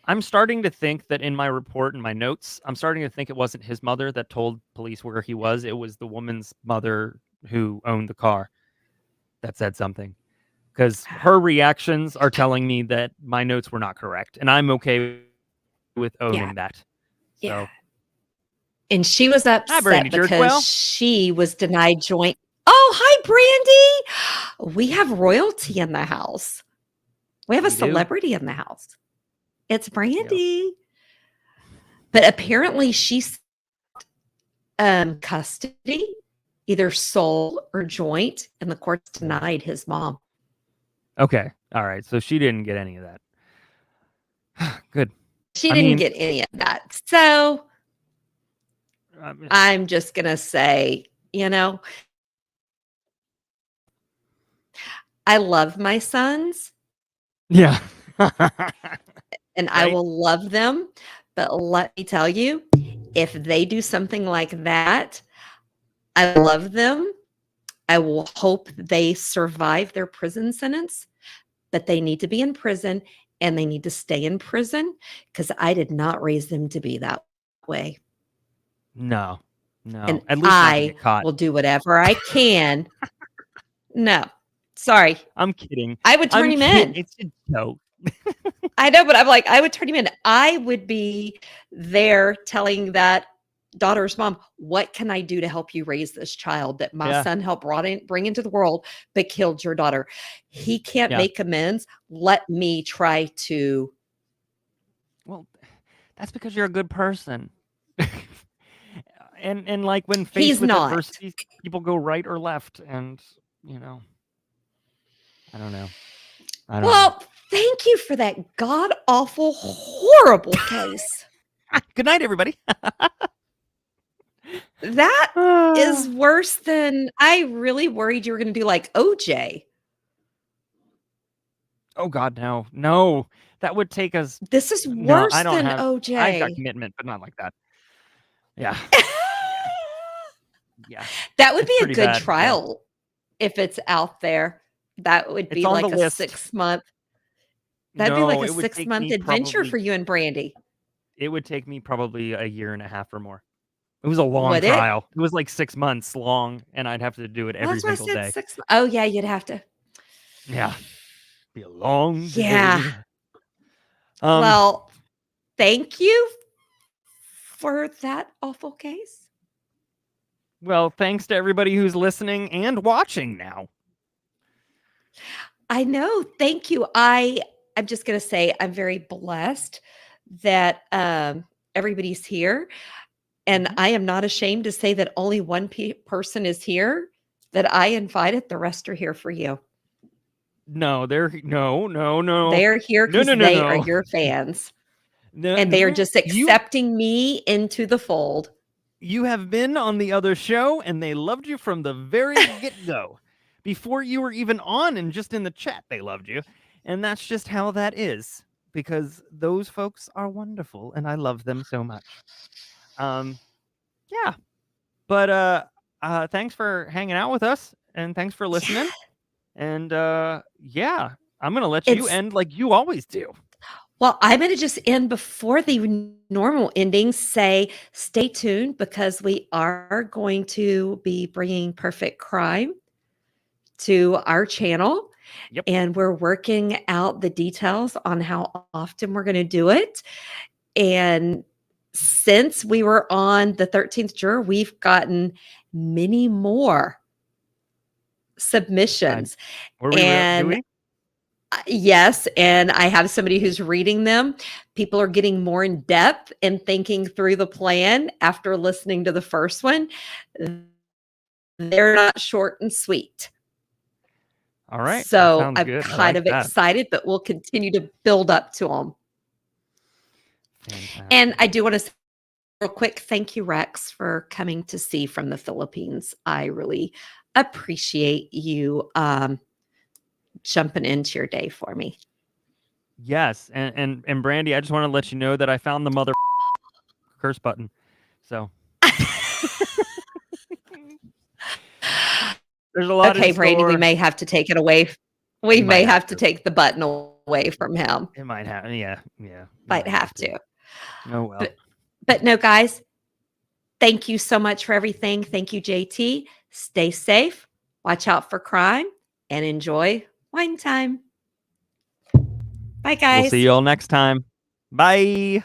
Speaker 1: I'm starting to think that in my report and my notes, I'm starting to think it wasn't his mother that told police where he was. It was the woman's mother who owned the car that said something. Because her reactions are telling me that my notes were not correct. And I'm okay with owning that. So.
Speaker 2: Yeah. And she was upset because she was denied joint. Oh, hi, Brandy. We have royalty in the house. We have a celebrity in the house. It's Brandy. Yep. But apparently she's custody, either sole or joint, and the courts denied his mom.
Speaker 1: Okay. All right. So she didn't get any of that. Good.
Speaker 2: She didn't get any of that. So I'm just going to say, I love my sons.
Speaker 1: Yeah.
Speaker 2: And I will love them. But let me tell you, if they do something like that, I love them. I will hope they survive their prison sentence, but they need to be in prison and they need to stay in prison because I did not raise them to be that way.
Speaker 1: No.
Speaker 2: And
Speaker 1: at least not to get caught.
Speaker 2: Will do whatever I can. No, sorry.
Speaker 1: I'm kidding.
Speaker 2: I would turn him in.
Speaker 1: It's a joke.
Speaker 2: I know, but I'm like, I would turn him in. I would be there telling that daughter's mom, what can I do to help you raise this child that my son helped bring into the world, but killed your daughter? He can't make amends. Let me try to.
Speaker 1: Well, that's because you're a good person. and like when faced with adversity, people go right or left, and I don't know.
Speaker 2: Well, thank you for that god awful, horrible case.
Speaker 1: Good night, everybody.
Speaker 2: That is worse than I really worried you were going to do, like OJ.
Speaker 1: Oh God, no, that would take us.
Speaker 2: This is worse than OJ.
Speaker 1: I've got commitment, but not like that. Yeah. Yeah.
Speaker 2: That would be a good trial if it's out there. That would be like a 6 month. That'd be like a 6 month adventure for you and Brandy.
Speaker 1: It would take me probably a year and a half or more. It was a long trial. It was like 6 months long, and I'd have to do it every single day.
Speaker 2: Oh yeah, you'd have to.
Speaker 1: Yeah, be a long
Speaker 2: day.
Speaker 1: Well,
Speaker 2: thank you for that awful case.
Speaker 1: Well, thanks to everybody who's listening and watching now.
Speaker 2: I know. Thank you. I'm just going to say I'm very blessed that everybody's here. And I am not ashamed to say that only one person is here that I invited. The rest are here for you.
Speaker 1: No, they're no.
Speaker 2: They are here because they are your fans.
Speaker 1: No,
Speaker 2: and they are just accepting me into the fold.
Speaker 1: You have been on the other show, and they loved you from the very get-go. Before you were even on and just in the chat, they loved you. And that's just how that is, because those folks are wonderful, and I love them so much. Yeah. But thanks for hanging out with us, and thanks for listening. And yeah, I'm going to let you end like you always do.
Speaker 2: Well, I'm going to just end before the normal ending, say stay tuned, because we are going to be bringing Perfect Crime to our channel.
Speaker 1: Yep.
Speaker 2: And we're working out the details on how often we're going to do it. And since we were on the 13th juror, we've gotten many more submissions.
Speaker 1: Were we really?
Speaker 2: Yes, and I have somebody who's reading them. People are getting more in depth and thinking through the plan after listening to the first one. They're not short and sweet.
Speaker 1: All right.
Speaker 2: So I'm kind of excited, but we'll continue to build up to them.
Speaker 1: Fantastic.
Speaker 2: And I do want to say real quick, thank you, Rex, for coming to see from the Philippines. I really appreciate you jumping into your day for me.
Speaker 1: Yes, and Brandy, I just want to let you know that I found the mother curse button. So there's a lot.
Speaker 2: Okay, Brandy, we may have to take it away. We may have to take the button away from him.
Speaker 1: It might have, yeah.
Speaker 2: Might have to.
Speaker 1: Oh well.
Speaker 2: But no, guys, thank you so much for everything. Thank you, JT. Stay safe. Watch out for crime and enjoy wine time. Bye, guys.
Speaker 1: We'll see you all next time. Bye.